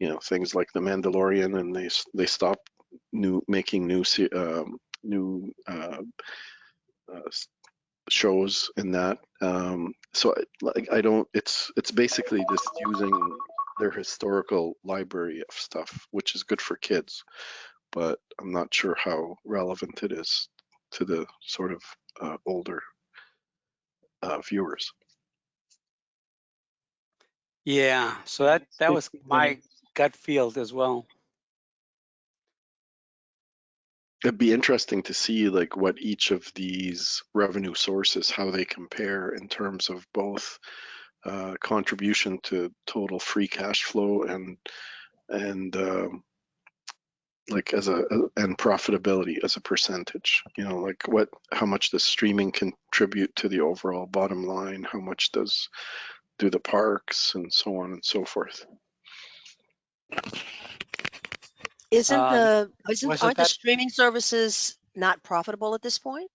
you know, things like The Mandalorian, and they stopped making new shows in that. So like it's basically just using their historical library of stuff, which is good for kids, but I'm not sure how relevant it is to the sort of older viewers. Yeah, so that was my gut feel as well. It'd be interesting to see like what each of these revenue sources, how they compare in terms of both contribution to total free cash flow and like and profitability as a percentage. You know, like how much does streaming contribute to the overall bottom line? How much do the parks and so on and so forth? Aren't Wasn't the that streaming services not profitable at this point?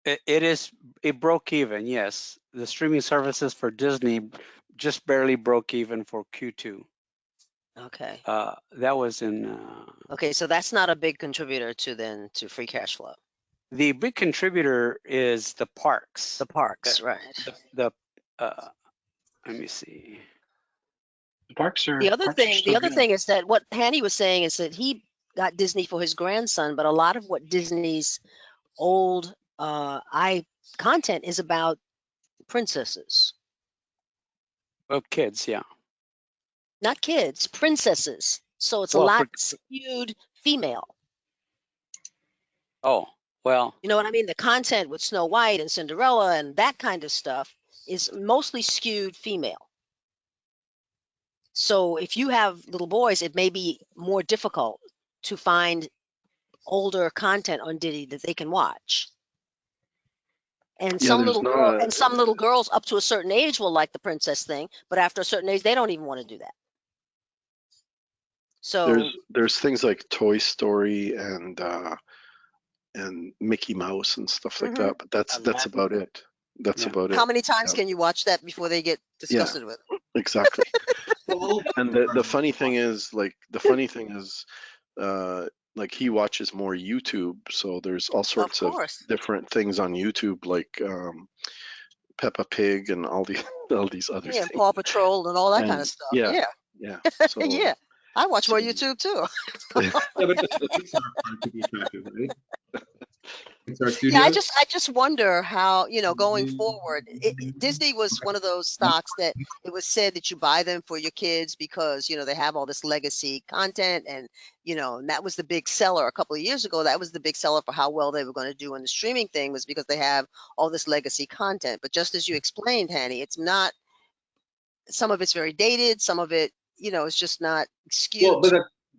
it broke even? Yes, the streaming services for Disney just barely broke even for Q2. Okay. That was in Okay, so that's not a big contributor to free cash flow. the big contributor is the parks. The parks, right? The let me see. The parks are The other still thing is that what Hanny was saying is that he got Disney for his grandson, but a lot of what Disney's old content is about princesses, Well, kids, yeah. not kids, princesses. So it's a Well, lot skewed female. oh, well, You know what I mean? The content with Snow White and Cinderella and that kind of stuff is mostly skewed female. So if you have little boys, it may be more difficult to find older content on Diddy that they can watch. And Yeah, some there's some little girls up to a certain age will like the princess thing, but after a certain age, they don't even want to do that. So there's things like Toy Story and Mickey Mouse and stuff like that, but that's about it. That's about it. how many times Yeah. can you watch that before they get disgusted with it? Exactly. And the funny thing is, like he watches more YouTube, so there's all sorts of different things on YouTube, like Peppa Pig and all these other things. Paw Patrol and all that kind of stuff. Yeah. So, yeah. I watch more YouTube too. Yeah, but the Pixar part could be attractive, right? Pixar Studios. Yeah, I just wonder how, going forward, Disney was one of those stocks that it was said that you buy them for your kids because, they have all this legacy content and that was the big seller a couple of years ago. That was the big seller for how well they were going to do in the streaming thing, was because they have all this legacy content. But just as you explained, Hanny, it's not, some of it's very dated, some of it, it's just not skewed. Well, but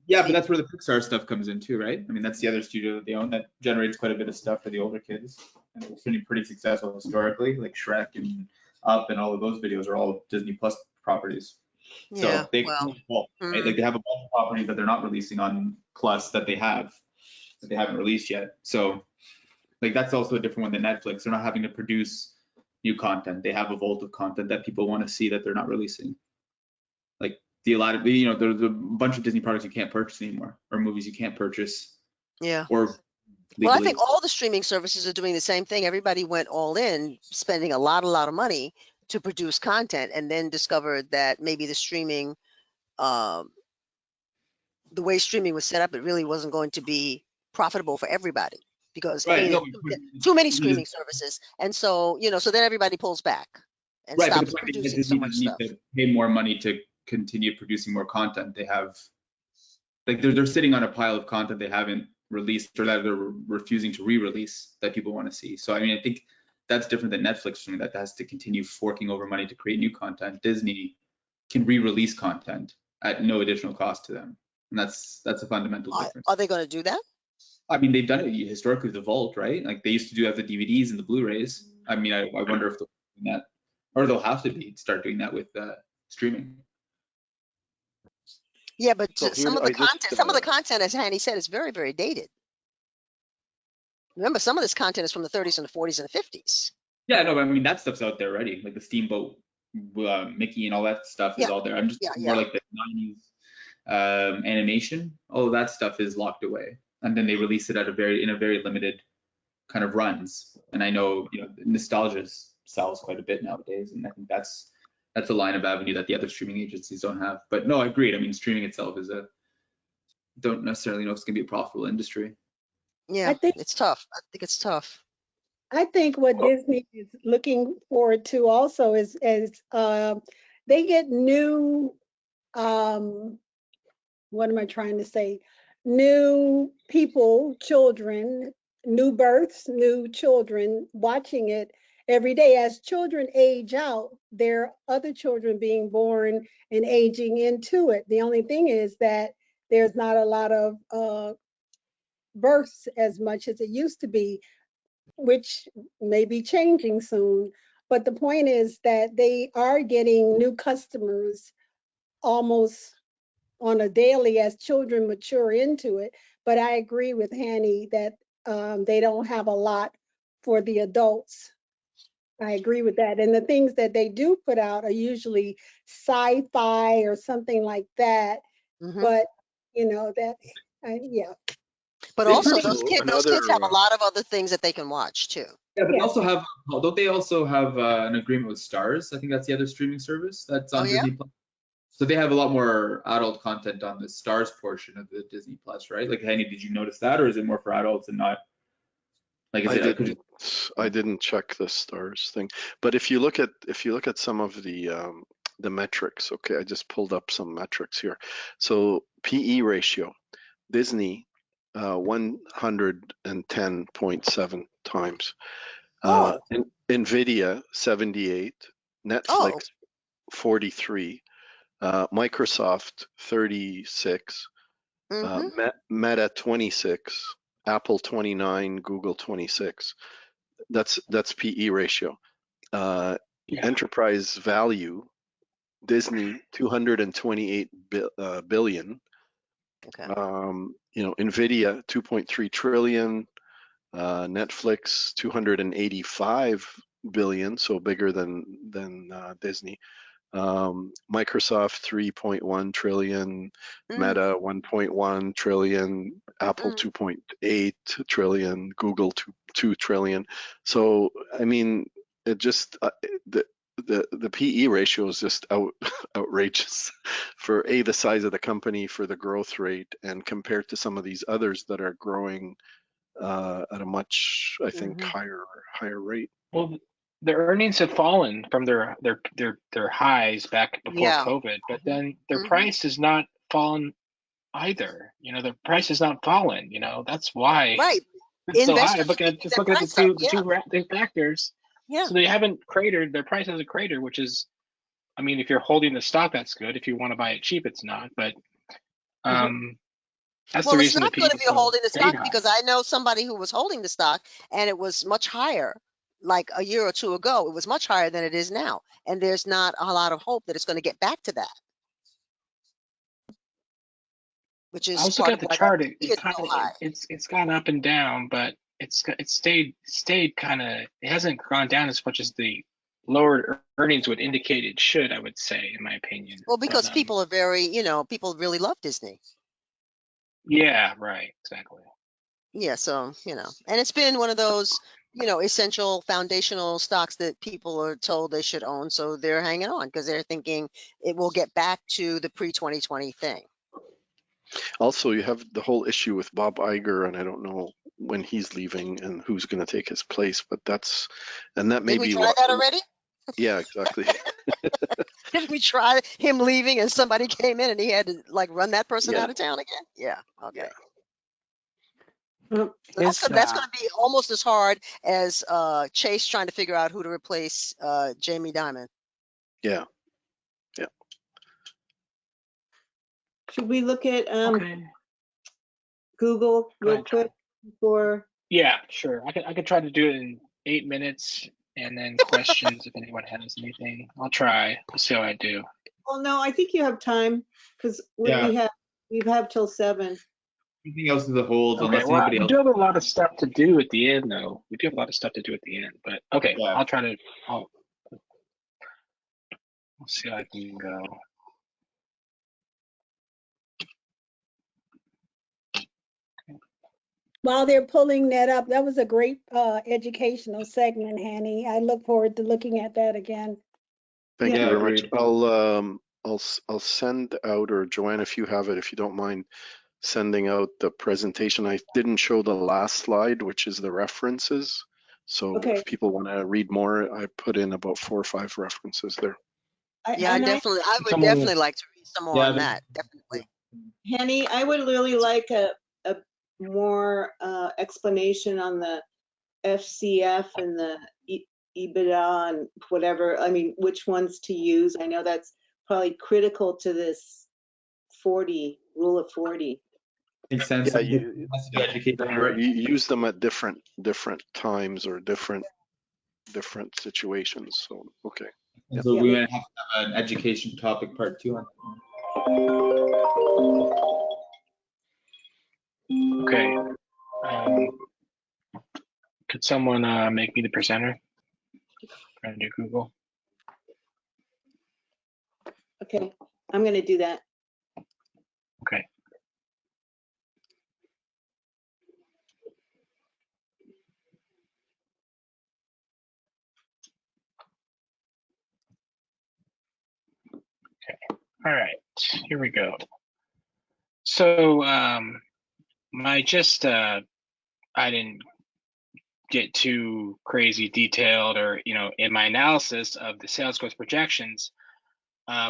that's where the Pixar stuff comes in too, right? I mean, that's the other studio that they own that generates quite a bit of stuff for the older kids, and it's been pretty successful historically. Like Shrek and Up and all of those videos are all Disney Plus properties. Yeah, so they right? Like they have a bunch of properties that they're not releasing on Plus that they haven't released yet. So like that's also a different one than Netflix. They're not having to produce new content. They have a vault of content that people want to see that they're not releasing. Like there's a bunch of Disney products you can't purchase anymore, or movies you can't purchase. Yeah. Or well, I think all the streaming services are doing the same thing. Everybody went all in, spending a lot of money to produce content, and then discovered that maybe the streaming, the way streaming was set up, it really wasn't going to be profitable for everybody because too many streaming services, and so so then everybody pulls back and stops producing so much stuff. Need to pay more money to continue producing more content. They have, like, they're sitting on a pile of content they haven't released or that they're refusing to re-release that people want to see. So I mean, I think that's different than Netflix, that has to continue forking over money to create new content. Disney can re-release content at no additional cost to them, and that's a fundamental difference. Are they going to do that? I mean, they've done it historically with the Vault, right? Like they used to have the DVDs and the Blu-rays. I mean, I wonder if they'll do that, or they'll have to start doing that with streaming. Yeah, but some of the content, as Hanny said, is very, very dated. Remember, some of this content is from the 30s and the 40s and the 50s. Yeah, no, but I mean, that stuff's out there already. Like the Steamboat Mickey and all that stuff is all there. I'm just more like the animation, all of that stuff is locked away, and then they release it at in a very limited kind of runs. And I know, you know, nostalgia sells quite a bit nowadays, and I think that's a line of avenue that the other streaming agencies don't have. But no, I agreed. I mean, streaming itself is don't necessarily know if it's gonna be a profitable industry. Yeah, think- it's tough. I think it's tough. I think what Disney is looking forward to also is they get new, what am I trying to say? New people, children, new births, new children watching it every day. As children age out, there are other children being born and aging into it. The only thing is that there's not a lot of births as much as it used to be, which may be changing soon. But the point is that they are getting new customers almost on a daily as children mature into it. But I agree with Hanny that they don't have a lot for the adults. I agree with that. And the things that they do put out are usually sci-fi or something like that. Mhm. But you know that, yeah. But They also, put those kids another, have a lot of other things that they can watch too. Yeah, but they Yeah. also have, don't they also have an agreement with Stars? I think that's the other streaming service that's on Oh, yeah? Disney Plus. So they have a lot more adult content on the Stars portion of the Disney Plus, right? Like, Henny, did you notice that, or is it more for adults and not? Like, is I didn't check the Stars thing, but if you look at some of the metrics, okay, I just pulled up some metrics here. So PE ratio, Disney 110.7 times, Oh. Nvidia 78, Netflix 43, Microsoft 36, Mm-hmm. Meta 26, Apple 29, Google 26. That's PE ratio. Enterprise value, Disney 228 billion. Okay. You know, Nvidia 2.3 trillion. Netflix 285 billion, so bigger than Disney. Microsoft 3.1 trillion, Meta 1.1 trillion, Apple 2.8 trillion, Google 2 trillion. So I mean, it just the PE ratio is just outrageous for the size of the company, for the growth rate, and compared to some of these others that are growing at a much, I think, higher rate. Well, their earnings have fallen from their highs back before COVID, but then their price has not fallen either. You know, the price has not fallen. You know, that's why Right. it's so high. Investors Look at the two factors. Yeah. So they haven't cratered. Their price hasn't cratered, which is, I mean, if you're holding the stock, that's good. If you want to buy it cheap, it's not. But that's the Well, it's reason not the good PE if you're holding the stock, high. because I know somebody who was holding the stock and it was much higher, like a year or two ago. It was much higher than it is now, and there's not a lot of hope that it's going to get back to that. Which is I was looking at the chart. It's gone up and down, but it's stayed kind of. It hasn't gone down as much as the lowered earnings would indicate it should. I would say, in my opinion. Well, because people are very, people really love Disney. Yeah. Right. Exactly. Yeah. So and it's been one of those essential foundational stocks that people are told they should own, so they're hanging on because they're thinking it will get back to the pre-2020 thing. Also, you have the whole issue with Bob Iger, and I don't know when he's leaving and who's going to take his place, but that may Did be. we try that already? Yeah, exactly. Did we try him leaving and somebody came in and he had to run that person out of town again? Yeah. Okay. Yeah. That's going to be almost as hard as Chase trying to figure out who to replace Jamie Dimon. Yeah. Should we look at Google real quick before? Yeah, sure. I could try to do it in 8 minutes, and then questions if anyone has anything. I'll try. We'll see how I do. Well, no, I think you have time because we have till 7. Anything else in the holds? Okay, Unless well, anybody we else. do have a lot of stuff to do at the end, though. We do have a lot of stuff to do at the end, but okay, I'll try to. We'll see how I can go. While they're pulling that up, that was a great educational segment, Hanny. I look forward to looking at that again. Thank Yeah. you Yeah, very much. agreed. I'll send out, or Joanne, if you have it, if you don't mind sending out the presentation. I didn't show the last slide, which is the references. So Okay. if people want to read more, I put in about 4 or 5 references there. Yeah, I would Someone- definitely like to read some more Yeah, on that. Definitely. Henny, I would really like a more explanation on the FCF and the EBITDA and whatever. I mean, which ones to use. I know that's probably critical to this rule of 40. Makes sense. Yeah, Has to do education, right? you use them at different times or different situations. So okay. And so we might have to have an education topic part 2 on that. Okay. Could someone make me the presenter? Trying to do Google. Okay, I'm going to do that. Okay. All right, here we go. So I didn't get too crazy detailed or, in my analysis of the sales growth projections.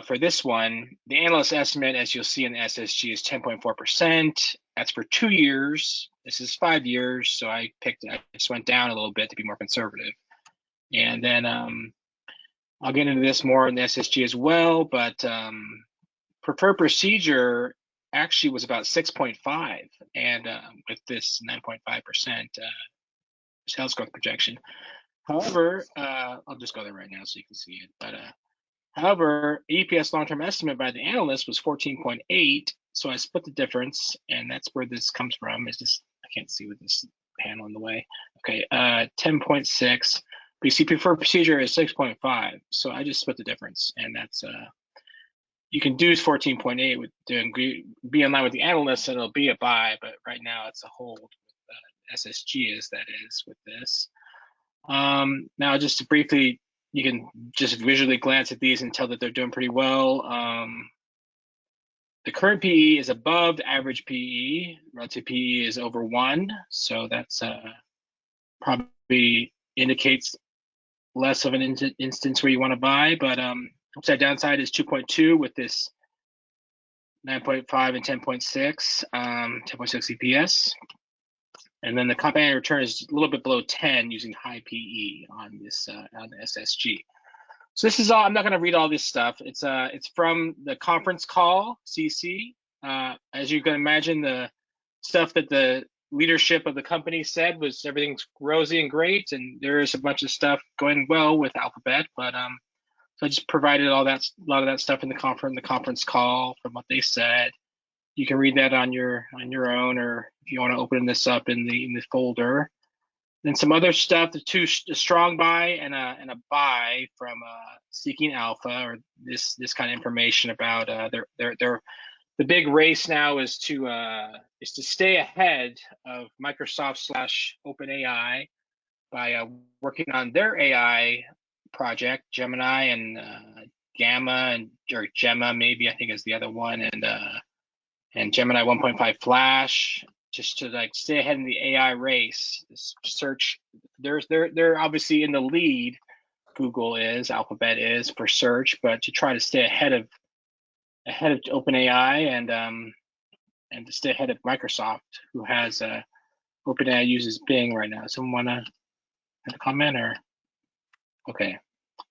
For this one, the analyst estimate, as you'll see in the SSG, is 10.4%. That's for 2 years. This is 5 years, so I just went down a little bit to be more conservative. And then I'll get into this more in the SSG as well, but preferred procedure actually was about 6.5, and with this 9.5% sales growth projection. However, I'll just go there right now so you can see it. But however, EPS long-term estimate by the analyst was 14.8, so I split the difference, and that's where this comes from. Is this? I can't see with this panel in the way. Okay, 10.6. But you see, preferred procedure is 6.5, so I just split the difference, and that's you can do 14.8 with be in line with the analyst, and it'll be a buy. But right now, it's a hold. SSG is that is with this. Now, just to briefly, you can just visually glance at these and tell that they're doing pretty well. The current PE is above the average PE. Relative PE is over 1, so that's probably indicates less of an instance where you want to buy. But upside downside is 2.2 with this 9.5 and 10.6, 10.6 EPS. And then the compound return is a little bit below 10 using high PE on this on the SSG. So this is all. I'm not going to read all this stuff. It's from the conference call CC. As you can imagine, the stuff that the leadership of the company said was everything's rosy and great, and there is a bunch of stuff going well with Alphabet. But so I just provided a lot of that stuff in the conference call from what they said. You can read that on your own, or if you want to open this up in the folder. Then some other stuff, a strong buy and a buy from Seeking Alpha, or this kind of information about the big race now is to stay ahead of Microsoft / OpenAI by working on their AI project, Gemini and Gamma, or Gemma maybe I think is the other one, and Gemini 1.5 Flash, just to like stay ahead in the AI race. This search, they're obviously in the lead. Google is, Alphabet is for search, but to try to stay ahead of OpenAI and to stay ahead of Microsoft, who has OpenAI uses Bing right now. Someone wanna have a comment or? Okay,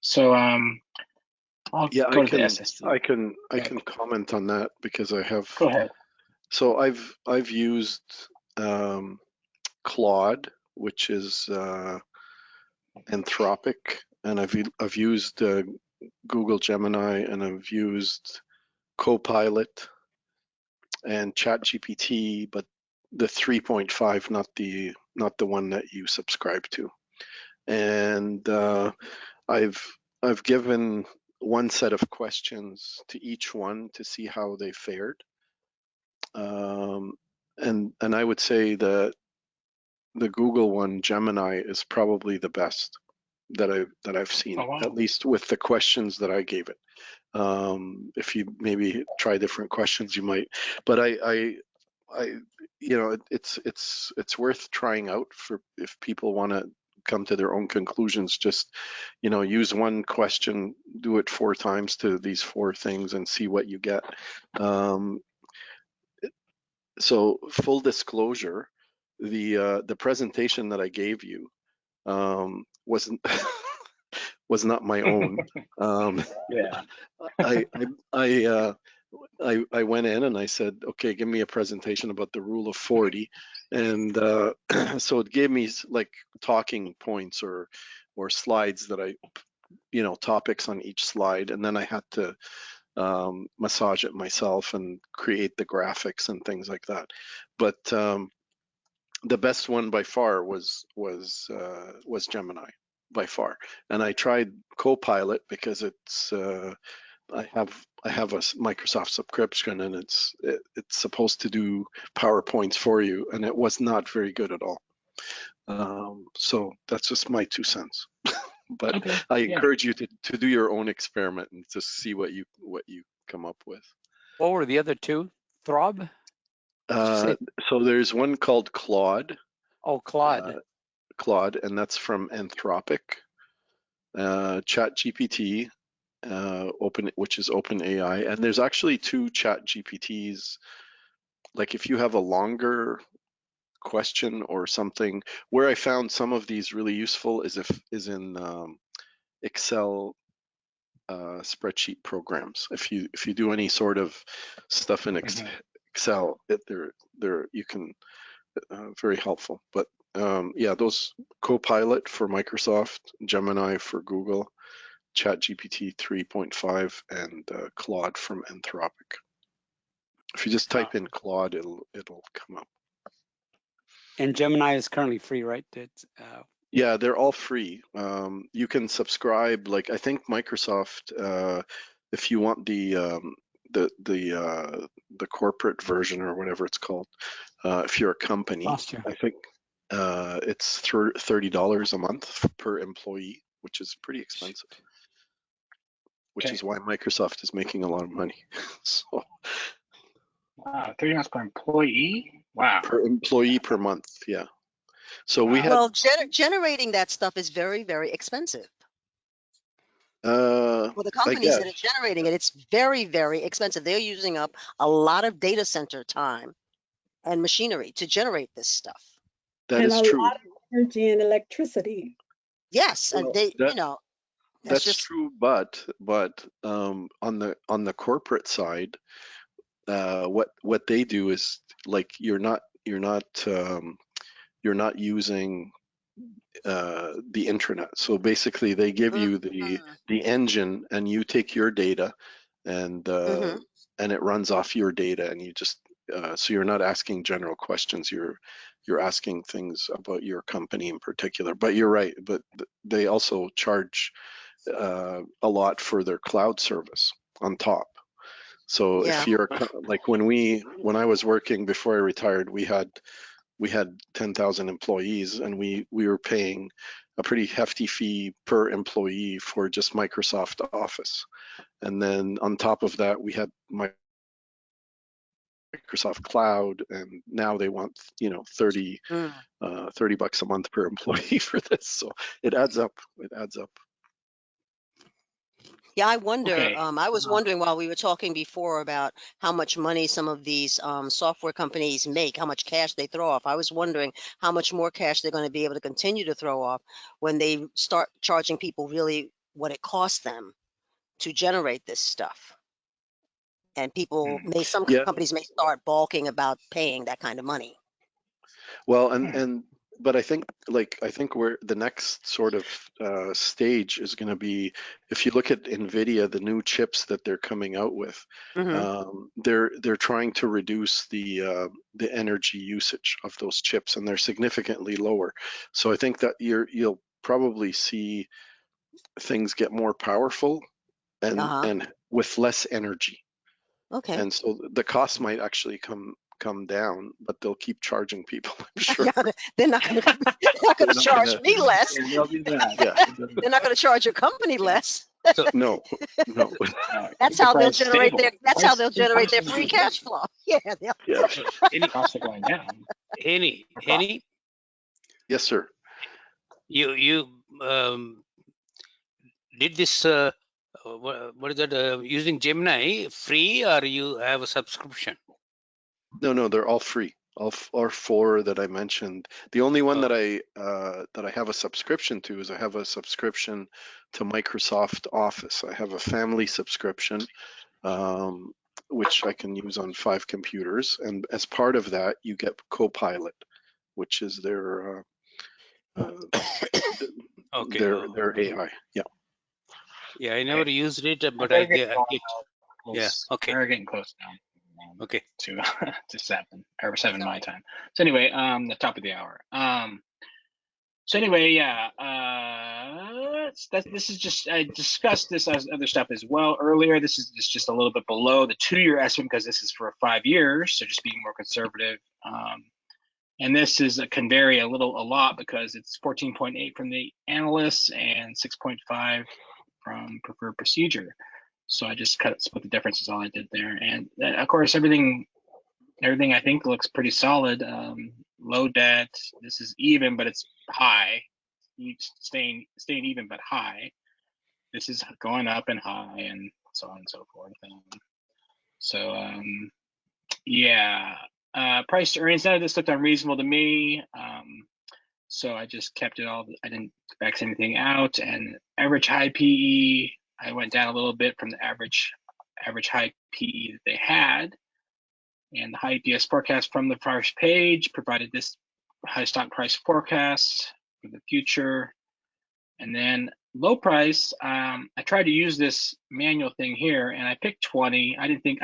so I'll go to the SSD. I can comment on that because I have. Go ahead. So I've used Claude, which is Anthropic, and I've used Google Gemini, and I've used Copilot and ChatGPT, but the 3.5, not the one that you subscribe to. And I've given one set of questions to each one to see how they fared. And I would say that the Google one, Gemini, is probably the best that I've seen, Oh, wow. at least with the questions that I gave it. If you maybe try different questions, you might. But I you know, it's worth trying out for if people want to come to their own conclusions. Just, you know, use one question, do it 4 times to these 4 things, and see what you get. So full disclosure, the presentation that I gave you wasn't was not my own. Yeah. I went in and I said, okay, give me a presentation about the rule of 40, and so it gave me like talking points or slides that I, you know, topics on each slide, and then I had to massage it myself and create the graphics and things like that. But the best one by far was Gemini by far, and I tried Copilot because it's I have a Microsoft subscription, and it's supposed to do PowerPoints for you, and it was not very good at all. So that's just my 2 cents. But Okay. I Yeah. encourage you to do your own experiment and to see what you come up with. What were the other 2? Throb? Did you say? So there's one called Claude. Oh, Claude. Claude, and that's from Anthropic. ChatGPT, which is OpenAI, and there's actually 2 ChatGPTs. Like if you have a longer question or something, where I found some of these really useful is in Excel spreadsheet programs. If you do any sort of stuff in Excel, you can very helpful. But yeah, those Copilot for Microsoft, Gemini for Google, ChatGPT 3.5, and Claude from Anthropic. If you just type in Claude, it'll come up. And Gemini is currently free, right? Yeah, they're all free. You can subscribe. Like I think Microsoft, if you want the corporate version or whatever it's called, if you're a company, I think it's $30 a month per employee, which is pretty expensive. Which is why Microsoft is making a lot of money. So. Wow, $30 per employee. Wow. Per employee per month, yeah. So we had. Well, generating that stuff is very, very expensive. For the companies that are generating it, it's very, very expensive. They're using up a lot of data center time and machinery to generate this stuff. That is true. And a lot of energy and electricity. Yes, well, and they, you know, that's just true. But on the corporate side, what they do is like you're not using the internet. So basically, they give you the engine, and you take your data, and it runs off your data, and you just so you're not asking general questions. You're asking things about your company in particular. But you're right. But they also charge a lot for their cloud service on top. So if you're like when I was working before I retired, we had 10,000 employees, and we were paying a pretty hefty fee per employee for just Microsoft Office. And then on top of that, we had Microsoft Cloud, and now they want, you know, $30 a month per employee for this. So it adds up. Yeah, I wonder. I was wondering while we were talking before about how much money some of these software companies make, how much cash they throw off. I was wondering how much more cash they're going to be able to continue to throw off when they start charging people really what it costs them to generate this stuff. And people some companies may start balking about paying that kind of money. Well, but I think where the next sort of stage is going to be, if you look at NVIDIA, the new chips that they're coming out with, they're trying to reduce the energy usage of those chips, and they're significantly lower. So I think that you'll probably see things get more powerful and with less energy. Okay. And so the cost might actually come come down, but they'll keep charging people, I'm sure. Yeah, they're not going to charge me less. Yeah, they'll do that. Yeah. They're not going to charge your company less. So No. That's The how they'll price generate stable. their Price free cash flow. Yeah. Yeah. any costs are going down. Henny, Yes, sir. you did this what is that using Gemini free, or you have a subscription? No, they're all free. All four that I mentioned. The only one that I have a subscription to is I have a subscription to Microsoft Office. I have a family subscription, which I can use on 5 computers, and as part of that, you get Copilot, which is their Okay. their AI. Yeah. Yeah, I never used it, but Better I get get going now. yeah. Okay. We're getting close now. Okay. To 7 or 7 my time. So anyway, the top of the hour. So anyway, yeah. This is just, I discussed this as other stuff as well earlier. This is just a little bit below the 2-year estimate because this is for 5 years, so just being more conservative. And this can vary a lot because it's 14.8 from the analysts and 6.5 from preferred procedure. So I just split the difference is all I did there. And of course, everything I think looks pretty solid. Low debt. This is even, but it's high. Staying even, but high. This is going up and high, and so on and so forth. Yeah. Price to earnings. None of this looked unreasonable to me. So I just kept it all. I didn't X anything out. And average high PE, I went down a little bit from the average high PE that they had. And the high EPS forecast from the first page provided this high stock price forecast for the future. And then low price, I tried to use this manual thing here, and I picked 20. I think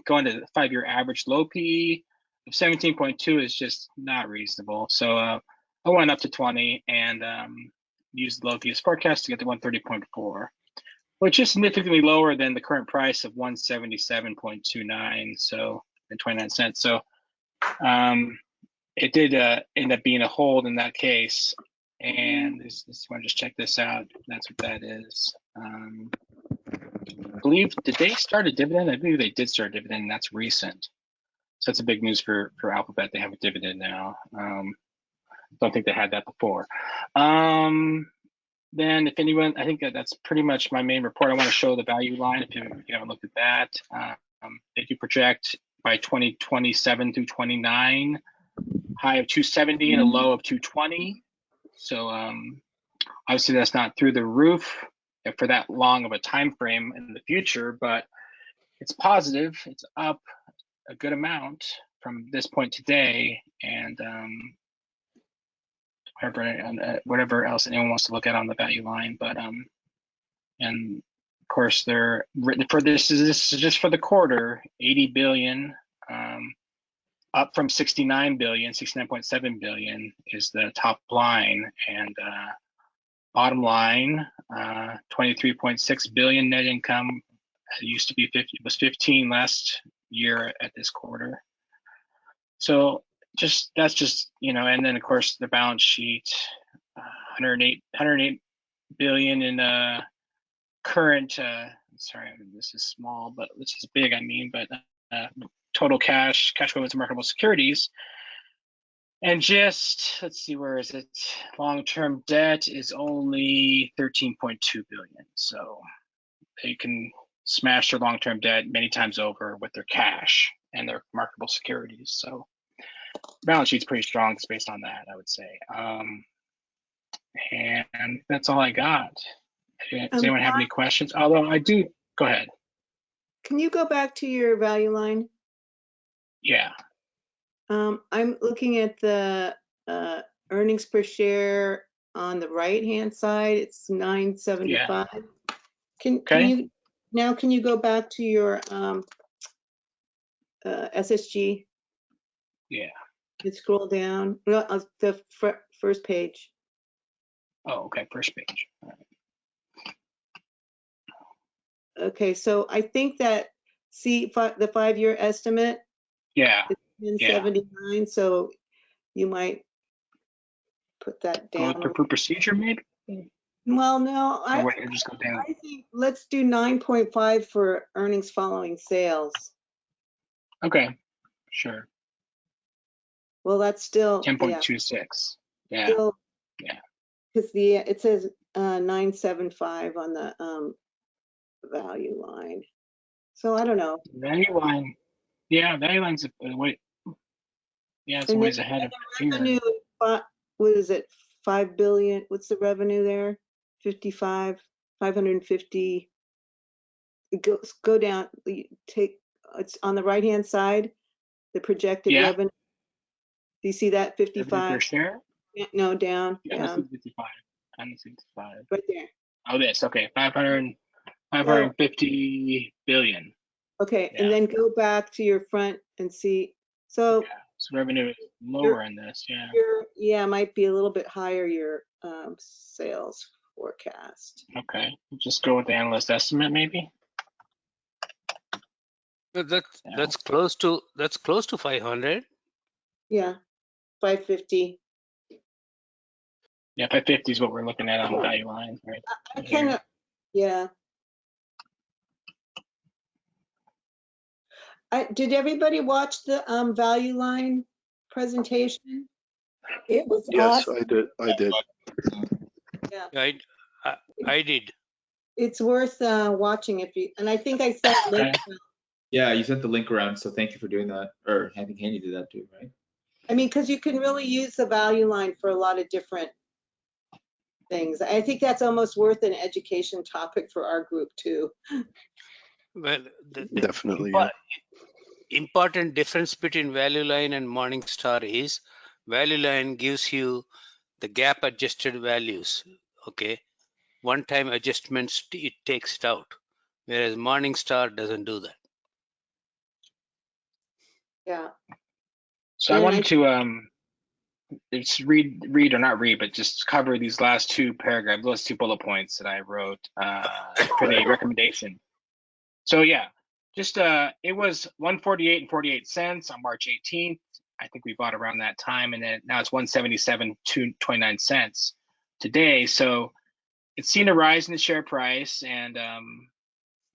going to the 5-year average low PE of 17.2 is just not reasonable. So I went up to 20 and used the low EPS forecast to get to 130.4, which is significantly lower than the current price of 177.29. So, and 29 cents. So it did end up being a hold in that case. And this want to just check this out. That's what that is. I believe, did they start a dividend? I believe they did start a dividend, and that's recent. So that's a big news for Alphabet. They have a dividend now. Don't think they had that before. Then if anyone, I think that's pretty much my main report. I want to show the value line if you haven't looked at that. They do project by 2027 through 29, high of 270 and a low of 220. So obviously that's not through the roof for that long of a time frame in the future, but it's positive. It's up a good amount from this point today, and whatever else anyone wants to look at on the value line. But and of course they're written for this is just for the quarter, 80 billion. Up from 69 billion, 69.7 billion is the top line, and bottom line, 23.6 billion net income. It used to be 50, it was 15 last year at this quarter. So that's just, and then of course the balance sheet, 108 billion in current, sorry, this is small, but this is big, but total cash equivalents, and marketable securities. And just, let's see, where is it? Long-term debt is only 13.2 billion. So they can smash their long-term debt many times over with their cash and their marketable securities. So balance sheet's pretty strong based on that, I would say. And that's all I got. Does anyone have any questions? Although I do, go ahead. Can you go back to your value line? Yeah. I'm looking at the earnings per share on the right-hand side. It's 9.75. Yeah. Can you go back to your SSG? Yeah. And scroll down. Well, the first page. Oh, okay. First page. All right. Okay, so I think that the 5-year estimate. Yeah. It's 1079, so you might put that Go down. per procedure maybe? Well, no, Or what, just go down. I think let's do 9.5 for earnings following sales. Okay, sure. Well, that's still, yeah, 10.26. Yeah. still, Yeah. because it says 975 on the value line. So I don't know. Value line. Yeah, value line's a way. Yeah, it's a And ways then ahead of the here. revenue, what is it? 5 billion. What's the revenue there? 55, 550. Go down. It's on the right hand side. The projected Yeah. revenue. Do you see that? Revenue 55. per share? No, down. Yeah, Down. 55. 55. Right there. Oh, this. Okay, 550 billion. Okay, Yeah. and then go back to your front and see. So Yeah. So revenue is lower in this. Yeah. yeah, might be a little bit higher your sales forecast. Okay. Just go with the analyst estimate, maybe. That's close to 500. Yeah, 550. Yeah, 550 is what we're looking at on the value line, right? I kind of, yeah. Did everybody watch the value line presentation? It was Yes, awesome. I did. Yeah. I did. It's worth watching if you, and I think I sent links. Yeah, you sent the link around, so thank you for doing that. Or I think Handy did that too, right? I mean, because you can really use the value line for a lot of different things. I think that's almost worth an education topic for our group too. Well, Definitely, yeah. important difference between value line and Morningstar is value line gives you the gap adjusted values. Okay, one-time adjustments it takes it out, whereas Morningstar doesn't do that. Yeah. So I wanted to just read or not read, but just cover these last two paragraphs, those two bullet points that I wrote for the recommendation. So yeah, just it was 148 and 48 cents on March 18th. I think we bought around that time, and then now it's 177.29 today. So it's seen a rise in the share price, and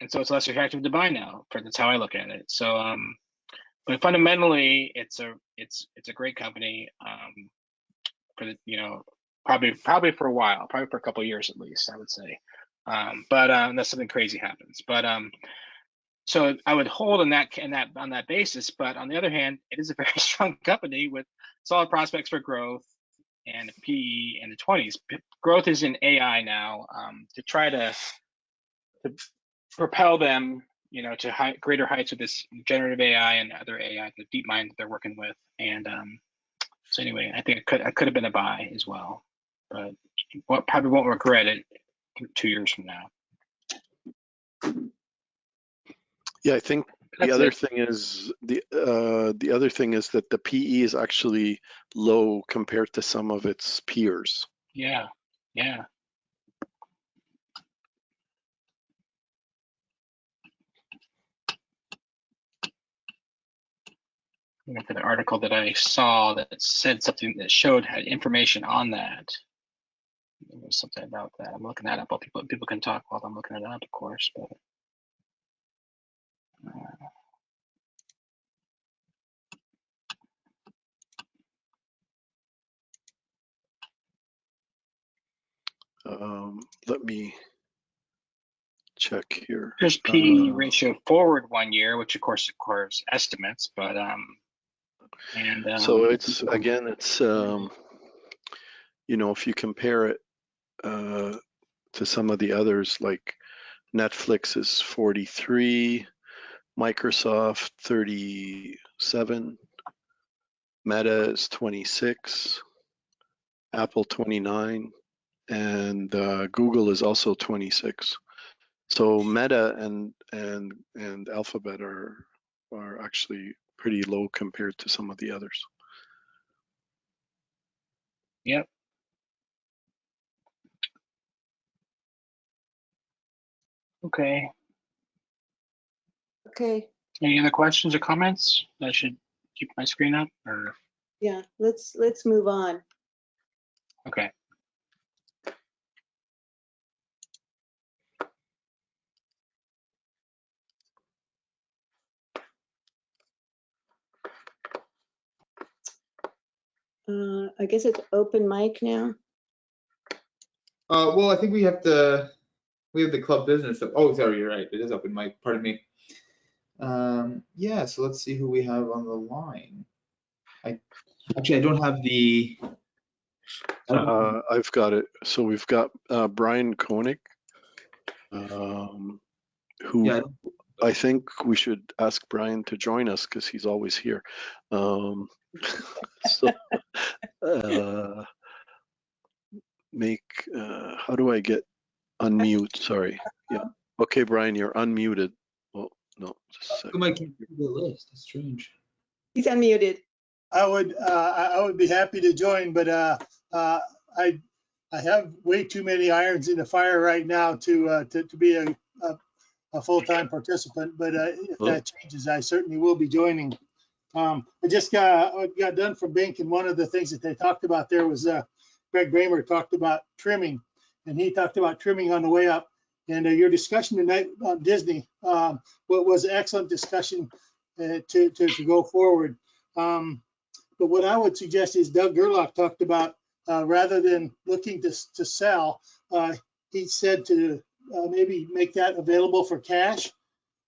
so it's less attractive to buy now. That's how I look at it. So but fundamentally, it's a great company. For the, probably for a while, probably for a couple of years at least, I would say. But unless something crazy happens. But so I would hold on that basis. But on the other hand, it is a very strong company with solid prospects for growth and PE in the 20s. Growth is in AI now, to try to propel them, to greater heights with this generative AI and other AI, the deep mind that they're working with. And so anyway, I think I could have been a buy as well, but probably won't regret it 2 years from now. Yeah, I think the other thing is that the PE is actually low compared to some of its peers. Yeah. For the article that I saw that said something that had information on that. There was something about that. I'm looking that up. People can talk while I'm looking it up, of course. But Let me check here. there's P ratio forward 1 year, which of course estimates, but so it's again, it's if you compare it to some of the others, like Netflix is 43, Microsoft 37, Meta is 26, Apple 29, and Google is also 26. So Meta and Alphabet are actually pretty low compared to some of the others. Yep. Okay. Okay. Any other questions or comments? I should keep my screen up, or? Yeah, let's move on. Okay. I guess it's open mic now. Well, I think we have the club business. Oh, sorry, you're right. It is open mic. Pardon me. Yeah, so let's see who we have on the line. I don't have the. I've got it. So we've got Brian Koenig, who Yeah. I think we should ask Brian to join us because he's always here. So how do I get unmute? Sorry. Yeah. Okay, Brian, you're unmuted. Oh, no, just a second. I can't see the list. That's strange. He's unmuted. I would be happy to join, but I have way too many irons in the fire right now to be a full-time participant. But if that changes, I certainly will be joining. I just got done from Bink, and one of the things that they talked about there was Greg Bramer talked about trimming, and he talked about trimming on the way up. And your discussion tonight on Disney was an excellent discussion to go forward. But what I would suggest is Doug Gerlach talked about rather than looking to sell, he said to maybe make that available for cash.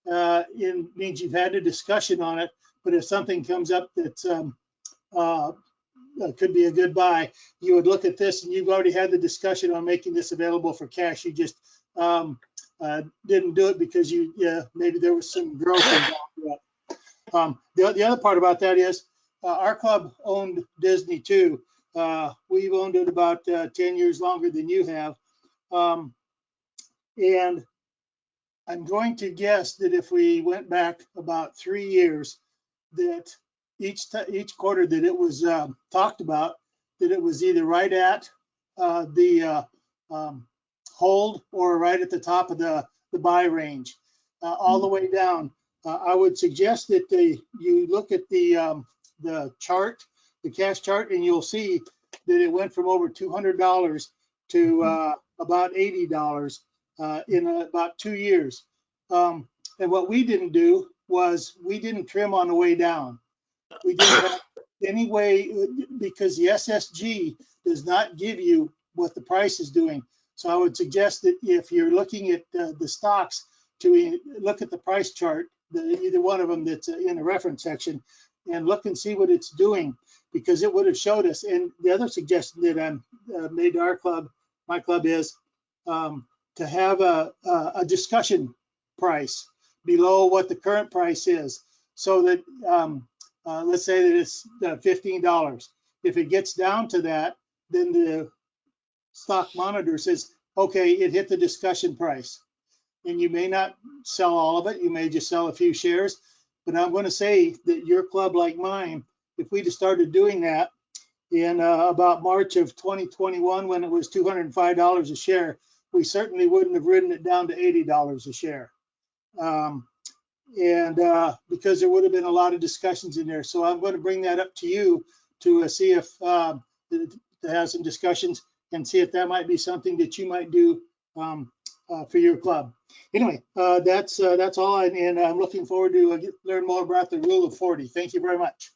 It means you've had a discussion on it, but if something comes up that's could be a good buy, you would look at this, and you've already had the discussion on making this available for cash. You just didn't do it because maybe there was some growth involved. The other part about that is our club owned Disney too. We've owned it about 10 years longer than you have. And I'm going to guess that if we went back about 3 years, that each quarter that it was talked about, that it was either right at the hold or right at the top of the buy range, all the way down. I would suggest that you look at the chart, the cash chart, and you'll see that it went from over $200 to about $80 in about 2 years. And what we didn't do was we didn't trim on the way down. We didn't have any way, because the SSG does not give you what the price is doing. So I would suggest that if you're looking at the stocks, to look at the price chart, either one of them that's in the reference section, and look and see what it's doing, because it would have showed us. And the other suggestion that I made to our club, my club, is to have a discussion price below what the current price is, so that let's say that it's $15. If it gets down to that, then the stock monitor says, okay, it hit the discussion price. And you may not sell all of it, you may just sell a few shares. But I'm going to say that your club, like mine, if we'd have started doing that in about March of 2021, when it was $205 a share, we certainly wouldn't have ridden it down to $80 a share. Because there would have been a lot of discussions in there. So I'm going to bring that up to you to see if to have some discussions and see if that might be something that you might do for your club. Anyway, that's all, and I'm looking forward to learn more about the rule of 40. Thank you very much.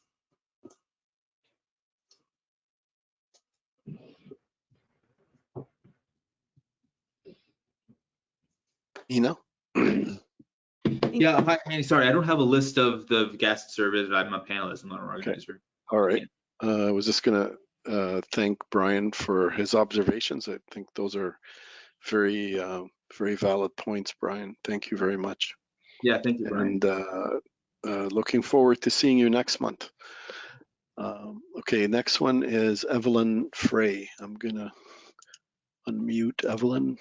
Ina? Yeah, hi, sorry, I don't have a list of the guest surveys. I'm a panelist. I'm not an organizer. All right. I was just going to thank Brian for his observations. I think those are very, very valid points, Brian. Thank you very much. Yeah, thank you, Brian. And looking forward to seeing you next month. Okay, next one is Evelyn Frey. I'm going to unmute Evelyn.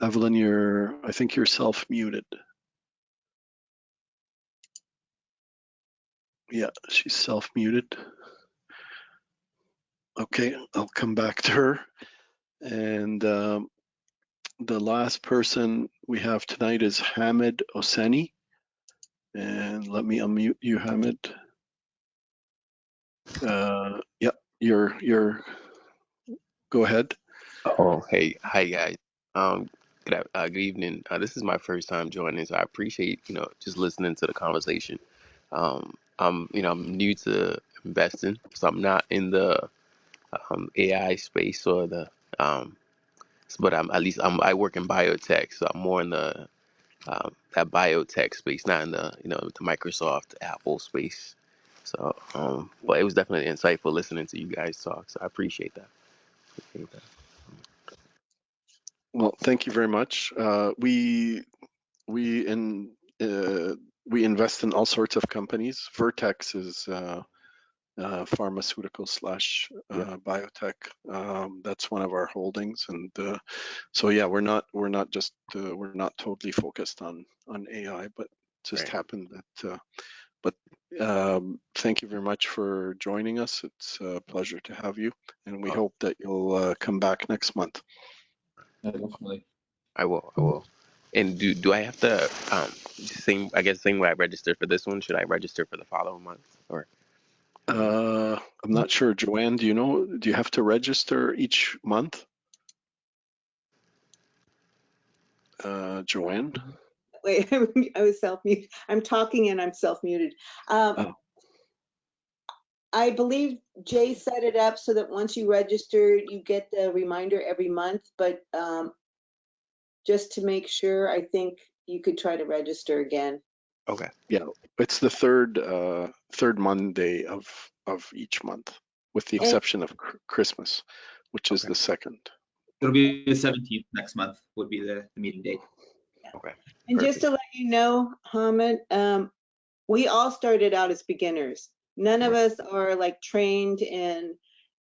Evelyn, I think you're self-muted. Yeah, she's self-muted. Okay, I'll come back to her. And the last person we have tonight is Hamid Hosseini. And let me unmute you, Hamid. Yep, you're. Go ahead. Oh, hey, hi guys. Good evening. This is my first time joining, so I appreciate just listening to the conversation. I'm new to investing, so I'm not in the AI space or the but I work in biotech, so I'm more in the that biotech space, not in the Microsoft, Apple space. So, but it was definitely insightful listening to you guys talk. So I appreciate that. Appreciate that. Well, thank you very much. We in we invest in all sorts of companies. Vertex is pharmaceutical slash biotech. That's one of our holdings, and so yeah, we're not totally focused on AI, but just Right. happened that. But thank you very much for joining us. It's a pleasure to have you, and we hope that you'll come back next month. Definitely. I will. I will. And do I have to same way I registered for this one? Should I register for the following month or? I'm not sure, Joanne. Do you know? Do you have to register each month? Joanne. Wait, I was self-muted. I'm talking and I'm self-muted. Oh. I believe Jay set it up so that once you register, you get the reminder every month. But just to make sure, I think you could try to register again. Okay. Yeah, it's the third Monday of each month, with the exception of Christmas, which is the second. It'll be the 17th next month would be the meeting date. Okay. And just to let you know, Hamid, we all started out as beginners. None of us are like trained in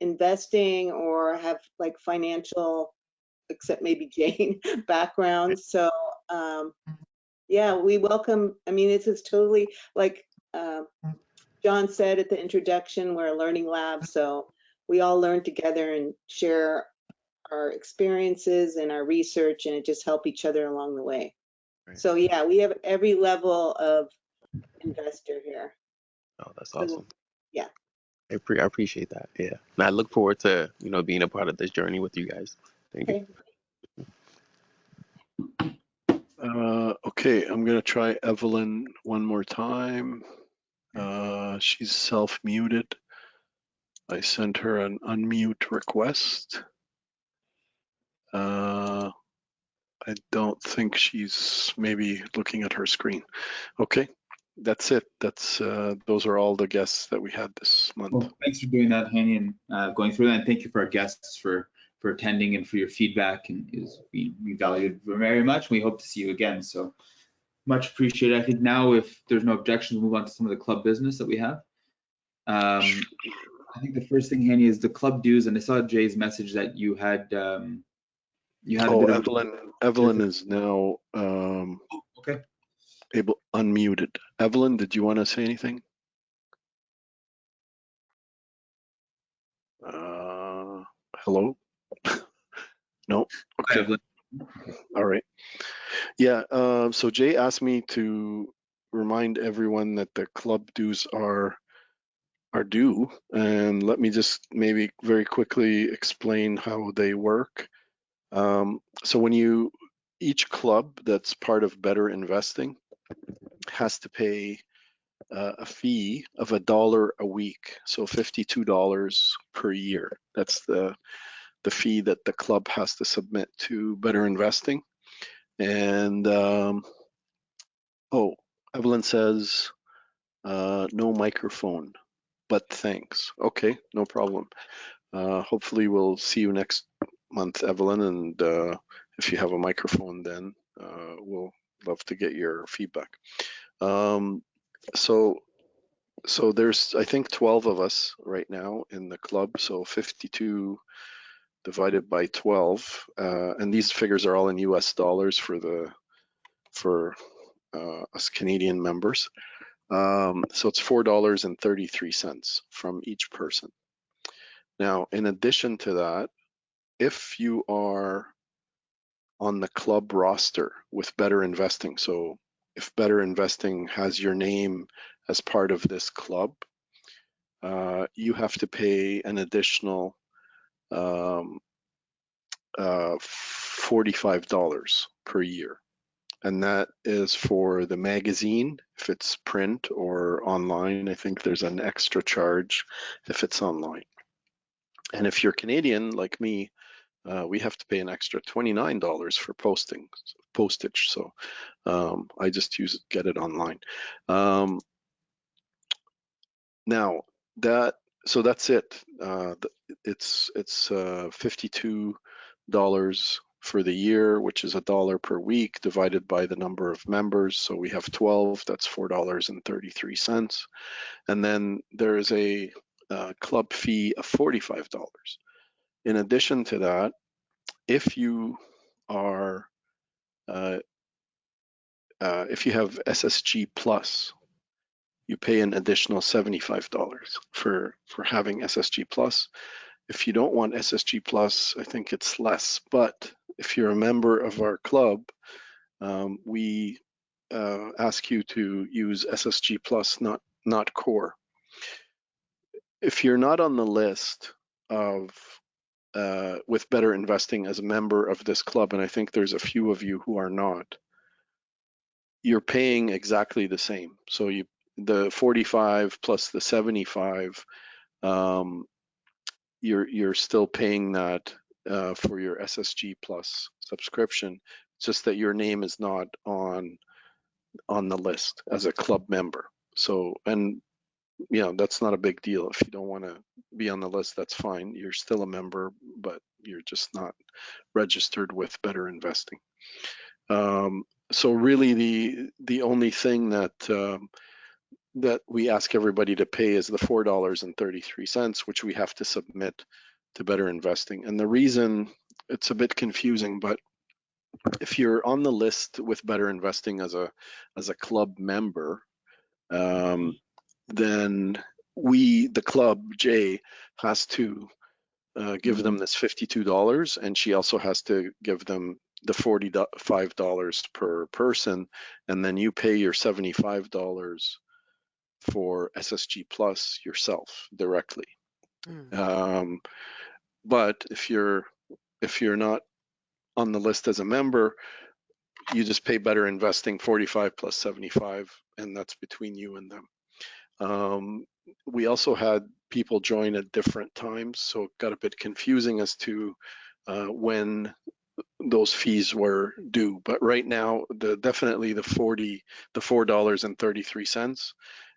investing or have like financial, except maybe Jane, backgrounds. So yeah, we welcome. I mean, this is totally like John said at the introduction, we're a learning lab. So we all learn together and share our experiences and our research, and it just help each other along the way. Right. So yeah, we have every level of investor here. Oh, that's awesome. Yeah. I appreciate that. Yeah. And I look forward to being a part of this journey with you guys. Thank you. Okay, I'm gonna try Evelyn one more time. She's self-muted. I sent her an unmute request. I don't think she's maybe looking at her screen. Okay, that's it. That's those are all the guests that we had this month. Well, thanks for doing that, Hani, and going through that. And thank you for our guests for attending and for your feedback. And we value it very much. We hope to see you again. So much appreciated. I think now, if there's no objections, we'll move on to some of the club business that we have. I think the first thing, Hani, is the club dues. And I saw Jay's message that you had a bit of Evelyn is now okay. Unmuted. Evelyn, did you want to say anything? Hello? No? Okay. Evelyn. All right. Yeah, so Jay asked me to remind everyone that the club dues are due, and let me just maybe very quickly explain how they work. So when each club that's part of BetterInvesting has to pay a fee of $1 a week, so $52 per year. That's the fee that the club has to submit to BetterInvesting. And Evelyn says no microphone, but thanks. Okay, no problem. Hopefully we'll see you next month, Evelyn, and if you have a microphone, then we'll love to get your feedback. So there's, I think, 12 of us right now in the club, so 52 divided by 12, and these figures are all in US dollars for us Canadian members. So it's $4.33 from each person. Now, in addition to that, if you are on the club roster with BetterInvesting, so if Better Investing has your name as part of this club, you have to pay an additional $45 per year. And that is for the magazine, if it's print or online. I think there's an extra charge if it's online. And if you're Canadian, like me, we have to pay an extra $29 for postage. So I just get it online. Now so that's it. It's $52 for the year, which is $1 per week divided by the number of members. So we have 12. That's $4.33. And then there is a club fee of $45. In addition to that, if you are if you have SSG Plus, you pay an additional $75 for having SSG Plus. If you don't want SSG Plus, I think it's less. But if you're a member of our club, we ask you to use SSG Plus, not Core. If you're not on the list of with Better Investing as a member of this club, and I think there's a few of you who are not, you're paying exactly the same. So the 45 plus the 75, you're still paying that for your SSG Plus subscription. It's just that your name is not on the list as a club member. So, and that's not a big deal. If you don't want to be on the list, that's fine. You're still a member, but you're just not registered with Better Investing. So really, the only thing that we ask everybody to pay is the $4.33, which we have to submit to Better Investing. And the reason it's a bit confusing, but if you're on the list with Better Investing as a club member, then the club, Jay, has to give them this $52, and she also has to give them the $45 per person, and then you pay your $75 for SSG Plus yourself directly. But if you're not on the list as a member, you just pay Better Investing 45 plus 75, and that's between you and them. We also had people join at different times, so it got a bit confusing as to when those fees were due. But right now, definitely the $4.33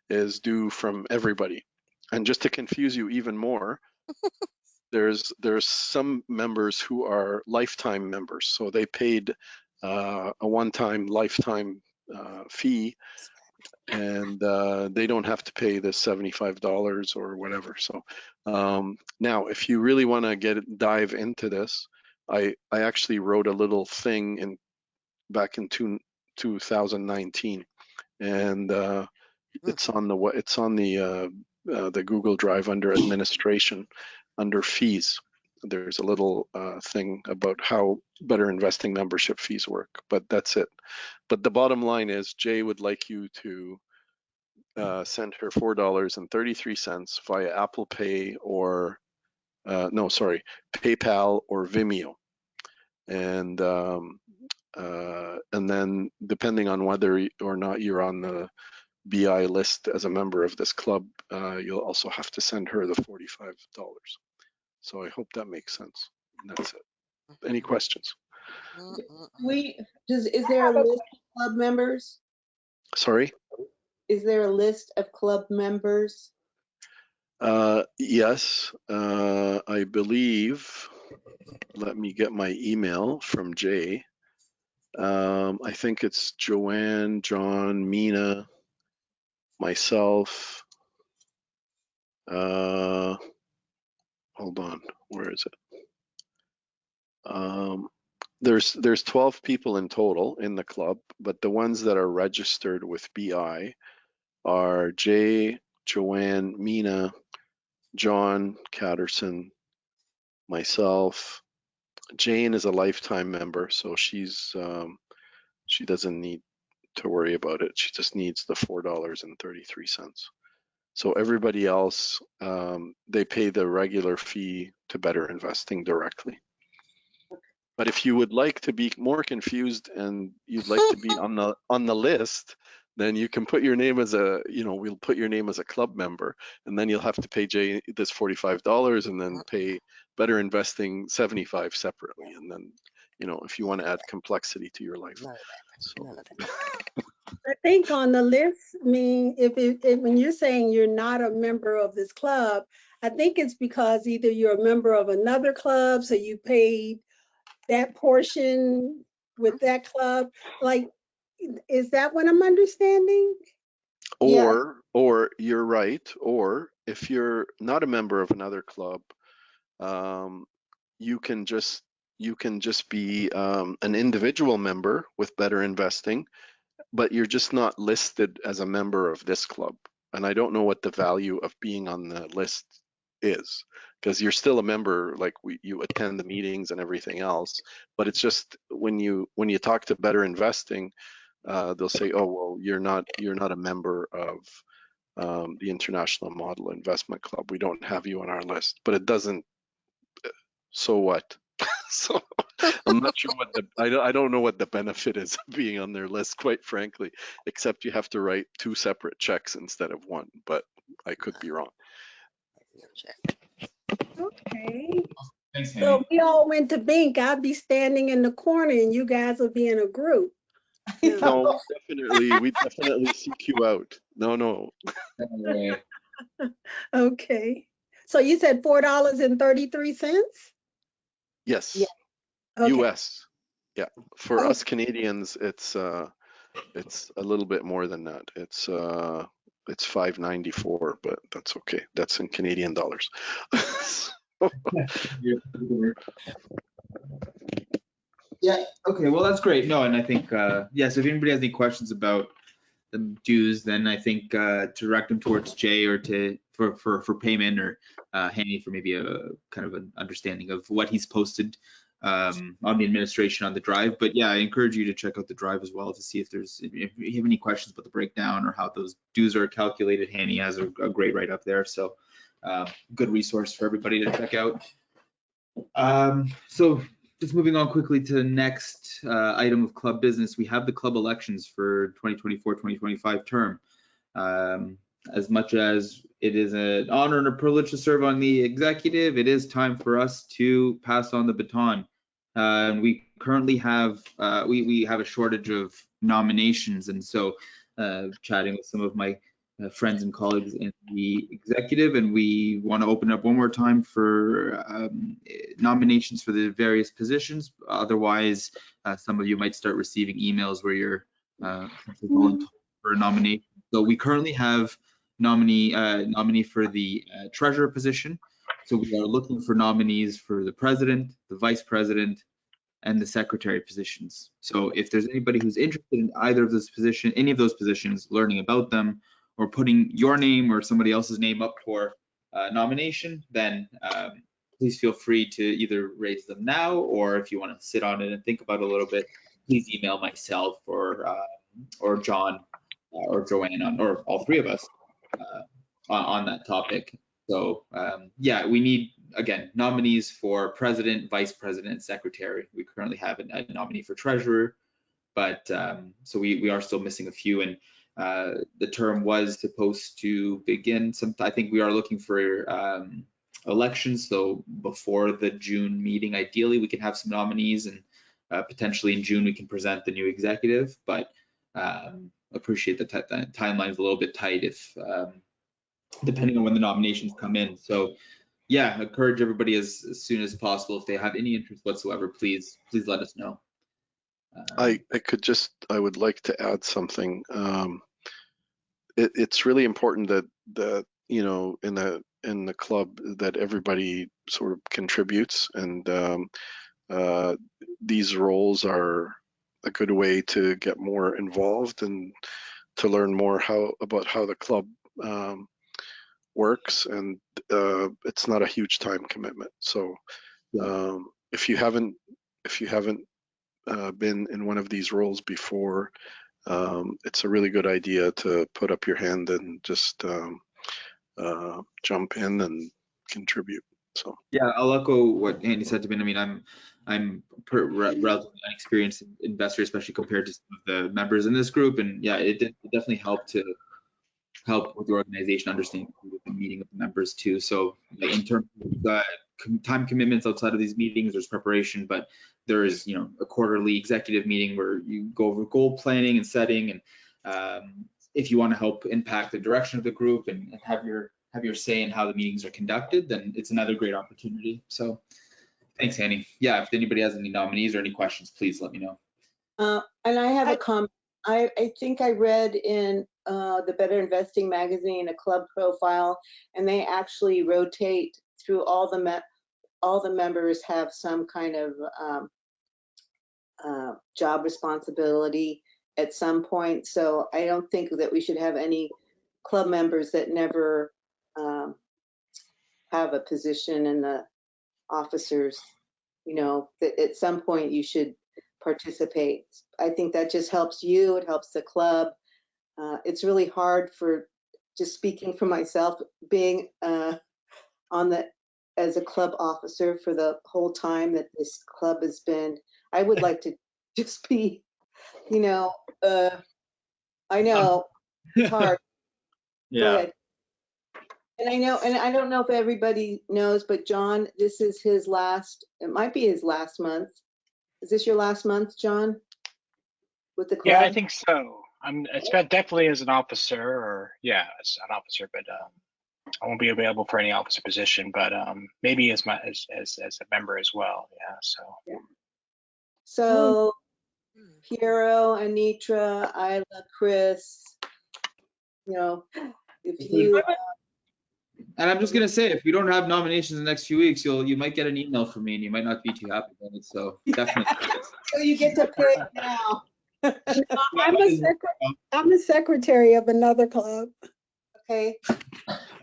is due from everybody. And just to confuse you even more, there's some members who are lifetime members, so they paid a one-time lifetime fee, and they don't have to pay the $75 or whatever. So now, if you really want to dive into this, I actually wrote a little thing back in 2019, and it's on the Google Drive under administration, under fees. There's a little thing about how Better Investing membership fees work, but that's it. But the bottom line is, Jay would like you to send her $4.33 via Apple Pay or PayPal or Vimeo, and then depending on whether or not you're on the BI list as a member of this club, you'll also have to send her the $45. So I hope that makes sense. And that's it. Any questions? Is there a list of club members? Sorry? Is there a list of club members? Yes, I believe. Let me get my email from Jay. I think it's Joanne, John, Mina, myself. Hold on, where is it? There's 12 people in total in the club, but the ones that are registered with BI are Jay, Joanne, Mina, John Catterson, myself. Jane is a lifetime member, so she doesn't need worry about it. She just needs the $4.33. So everybody else, they pay the regular fee to BetterInvesting directly. But if you would like to be more confused and you'd like to be on the list, then you can put your name as a, we'll put your name as a club member, and then you'll have to pay Jay this $45 and then pay BetterInvesting $75 separately. And then, if you want to add complexity to your life. None of that. So. None of that. I think on the list, mean if when you're saying you're not a member of this club, I think it's because either you're a member of another club, so you paid that portion with that club. Like, is that what I'm understanding? Or you're right. Or if you're not a member of another club, you can just be an individual member with BetterInvesting, but you're just not listed as a member of this club. And I don't know what the value of being on the list is, because you're still a member, like you attend the meetings and everything else. But it's just when you talk to BetterInvesting, they'll say, oh, well, you're not a member of the International Model Investment Club. We don't have you on our list. But it doesn't, so what? So I'm not sure I don't know what the benefit is of being on their list, quite frankly, except you have to write 2 separate checks instead of 1, but I could be wrong. Okay. Thanks, So Hanny. if we all went to Bink, I'd be standing in the corner and you guys would be in a group. No, we definitely seek you out. No. Okay. So you said $4.33? Yes. Yeah. Okay. US. Yeah. For us Canadians, it's a little bit more than that. It's $5.94, but that's okay. That's in Canadian dollars. Yeah. Okay. Well, that's great. No, and I think so if anybody has any questions about the dues, then I think direct them towards Jay or for payment, or Hanny for maybe a kind of an understanding of what he's posted on the administration on the drive. But yeah, I encourage you to check out the drive as well to see if you have any questions about the breakdown or how those dues are calculated. Hanny has a great write up there, so good resource for everybody to check out. So just moving on quickly to the next item of club business, we have the club elections for 2024-2025 term. As much as it is an honor and a privilege to serve on the executive, it is time for us to pass on the baton. And we currently have we have a shortage of nominations, and so chatting with some of my friends and colleagues in the executive, and we want to open up one more time for nominations for the various positions. Otherwise, some of you might start receiving emails where you're volunteering for a nomination. So we currently have nominee for the treasurer position. So we are looking for nominees for the president, the vice president, and the secretary positions. So if there's anybody who's interested in either of those positions, any of those positions, learning about them, or putting your name or somebody else's name up for nomination, then please feel free to either raise them now, or if you want to sit on it and think about it a little bit, please email myself or John or Joanne or all three of us on that topic. So yeah, we need, again, nominees for president, vice president, secretary. We currently have a nominee for treasurer, but so we are still missing a few, and the term was supposed to begin I think we are looking for elections, so before the June meeting, ideally we can have some nominees, and potentially in June we can present the new executive, but appreciate the timeline's a little bit tight if depending on when the nominations come in. So yeah, encourage everybody as soon as possible. If they have any interest whatsoever, please let us know. I would like to add something. It's really important that in the club that everybody sort of contributes, and these roles are a good way to get more involved and to learn more about how the club works, and it's not a huge time commitment. So if you haven't been in one of these roles before, it's a really good idea to put up your hand and just jump in and contribute. So yeah, I'll echo what Andy said to me. I mean, I'm relatively inexperienced investor, especially compared to some of the members in this group, and yeah, it definitely helped with the organization understanding the meeting with the members too. So like, in terms of time commitments outside of these meetings, there's preparation, but there is, you know, a quarterly executive meeting where you go over goal planning and setting, and if you want to help impact the direction of the group and have your say in how the meetings are conducted, then it's another great opportunity. So thanks, Annie. Yeah, if anybody has any nominees or any questions, please let me know. And I have a comment. I think I read in the Better Investing magazine a club profile, and they actually rotate through all the members have some kind of job responsibility at some point. So I don't think that we should have any club members that never have a position in the officers. You know, that at some point you should participate. I think that just helps you. It helps the club. It's really hard for, just speaking for myself, being as a club officer for the whole time that this club has been. I would like to just be, you know, I know it's hard. Yeah. Go ahead. And I know, and I don't know if everybody knows, but John, this is his last, it might be his last month. Is this your last month, John? With the club? Yeah, I think so. It's definitely as an officer, or yeah, as an officer, but I won't be available for any officer position, but maybe as a member as well. Yeah. So. Yeah. So Piero, Anitra, Isla, Chris, you know, if you. And I'm just gonna say, if we don't have nominations in the next few weeks, you might get an email from me, and you might not be too happy about it. So definitely. So you get to pick now. I'm a secretary of another club. Okay.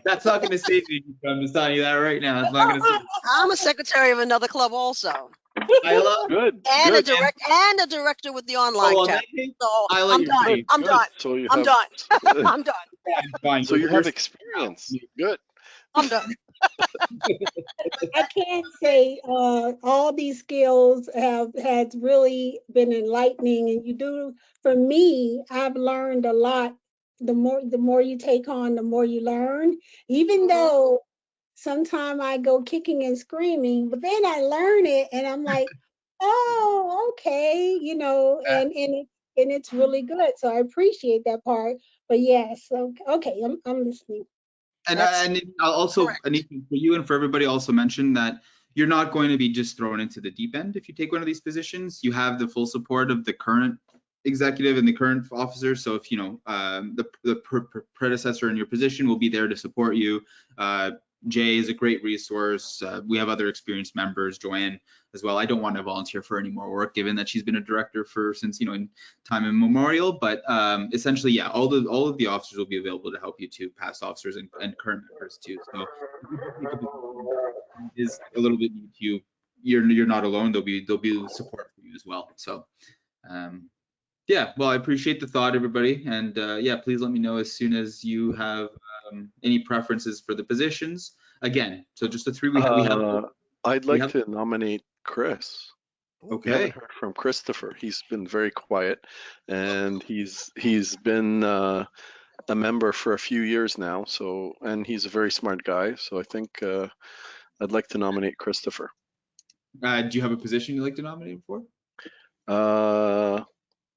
That's not gonna save you. I'm just telling you that right now. It's not gonna save you. I'm a secretary of another club also. Isla? good. And Good. a director with the online tab. So Isla, I'm you're done. safe. I'm Good. done. So you I'm have, done. I'm done. Fine. so you You're- have experience. Good. I'm done. I can't say all these skills has really been enlightening, and you do. For me, I've learned a lot. The more you take on, the more you learn. Even though sometimes I go kicking and screaming, but then I learn it, and I'm like, oh, okay, you know, and it's really good. So I appreciate that part. But yes, okay, I'm listening. And That's I'll also, correct. Anita, for you and for everybody, also mention that you're not going to be just thrown into the deep end if you take one of these positions. You have the full support of the current executive and the current officer. So if you know the predecessor in your position will be there to support you. Jay is a great resource. We have other experienced members, Joanne as well. I don't want to volunteer for any more work, given that she's been a director since in time immemorial. But essentially, yeah, all of the officers will be available to help you too, past officers and current members too. So is a little bit new to you. You're not alone. There'll be support for you as well. So. Yeah, well, I appreciate the thought, everybody, and yeah, please let me know as soon as you have any preferences for the positions. Again, so just the three we have. I'd like to nominate Chris. Okay. We haven't heard from Christopher. He's been very quiet, and he's been a member for a few years now. So, and he's a very smart guy. So I think I'd like to nominate Christopher. Do you have a position you'd like to nominate him for?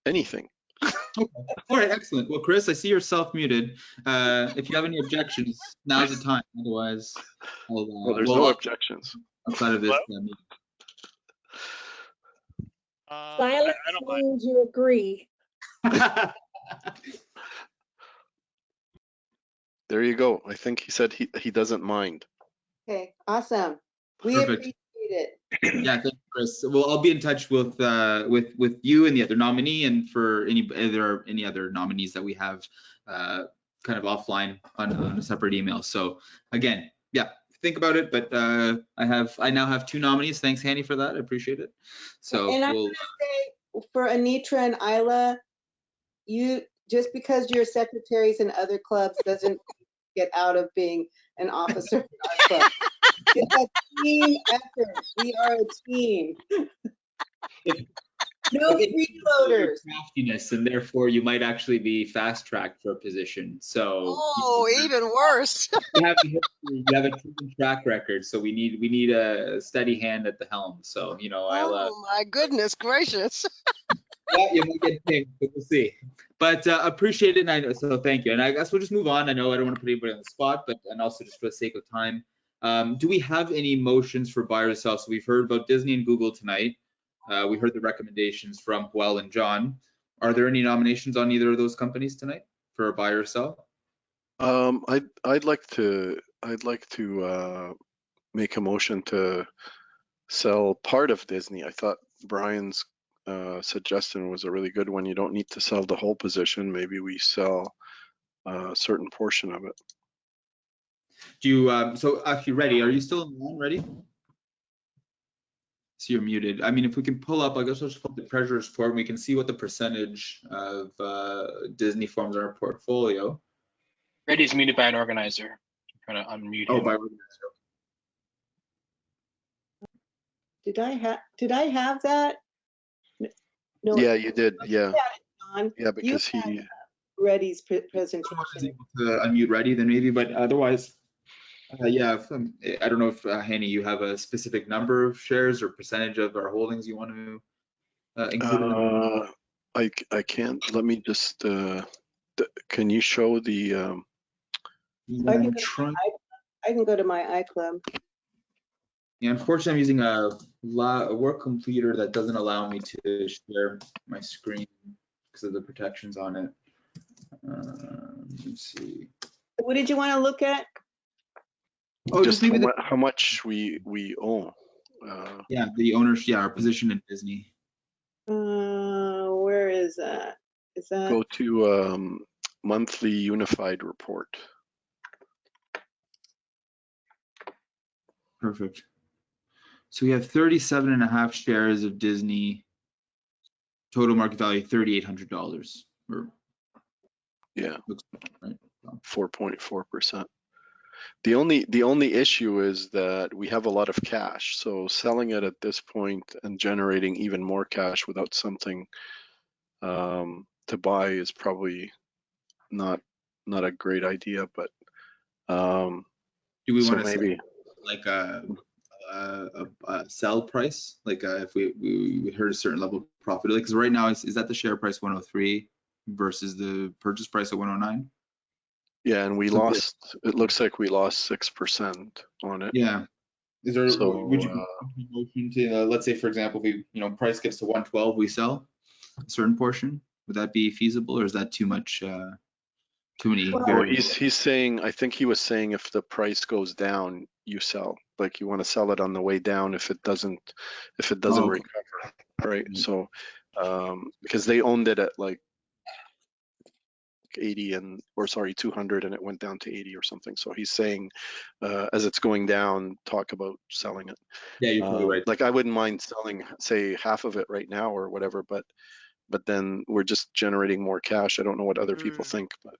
Anything. Okay. All right, excellent. Well, Chris, I see you're self-muted. If you have any objections, now's the time. Otherwise, Well, there's no objections. Outside of this meeting. Silence means you agree. There you go. I think he said he doesn't mind. Okay, awesome. We Perfect. appreciate it. Yeah, thanks, Chris. Well, I'll be in touch with you and the other nominee, and for any other nominees that we have kind of offline on a separate email. So again, yeah, think about it. But I now have two nominees. Thanks, Hanny, for that. I appreciate it. So and I'm gonna say for Anitra and Isla, you, just because you're secretaries in other clubs doesn't get out of being an officer in our club. It's a team effort. We are a team. No freeloaders. Craftiness, and therefore you might actually be fast tracked for a position. So Oh, even worse. you have the history, you have a proven track record. So we need a steady hand at the helm. So I'll. Oh my goodness gracious. Yeah, you might get picked, but we'll see. But appreciate it, and I know, so thank you. And I guess we'll just move on. I know I don't want to put anybody on the spot, and also just for the sake of time, do we have any motions for buy or sell? So we've heard about Disney and Google tonight. We heard the recommendations from Huel and John. Are there any nominations on either of those companies tonight for a buy or sell? I'd like to make a motion to sell part of Disney. I thought Brian's suggestion was a really good one. You don't need to sell the whole position. Maybe we sell a certain portion of it. Do you so actually ready? Are you still on the line? Ready? So you're muted. I mean, if we can pull up, I guess let's pull up the treasurer's report and we can see what the percentage of Disney forms in our portfolio. Ready is muted by an organizer. I'm trying to unmute Oh, him. by organizer. Did I have that? No. Yeah, you did. Yeah. John. Yeah, because he. Reddy's Someone is presentation. able to unmute Ready, then maybe, but otherwise, yeah. I don't know if Hanny, you have a specific number of shares or percentage of our holdings you want to include. I can't. Let me just. Can you show the? I can go to my iClub. Yeah, unfortunately, I'm using a work completer that doesn't allow me to share my screen because of the protections on it. Let's see. What did you want to look at? Oh, just maybe how much we own. Yeah, the owners. Yeah, our position in Disney. Where is that? Is that? Go to monthly unified report. Perfect. So we have 37.5 shares of Disney. Total market value $3,800. Yeah, right. 4.4%. The only issue is that we have a lot of cash, so selling it at this point and generating even more cash without something to buy is probably not a great idea. But do we want to maybe like a sell price? Like if we heard a certain level of profitability, because right now is that the share price 103 versus the purchase price at 109? Yeah, and we lost. It looks like we lost 6% on it. Yeah. Is there? So, would you motion to let's say, for example, if we price gets to 112, we sell a certain portion? Would that be feasible, or is that too much? Too many. Well, he's saying. I think he was saying if the price goes down, you sell. Like you want to sell it on the way down if it doesn't recover, right? Mm-hmm. So because they owned it at like 80 200 and it went down to 80 or something. So he's saying as it's going down, talk about selling it. Yeah, you're totally right. Like I wouldn't mind selling, say, half of it right now or whatever, but then we're just generating more cash. I don't know what other people think, but.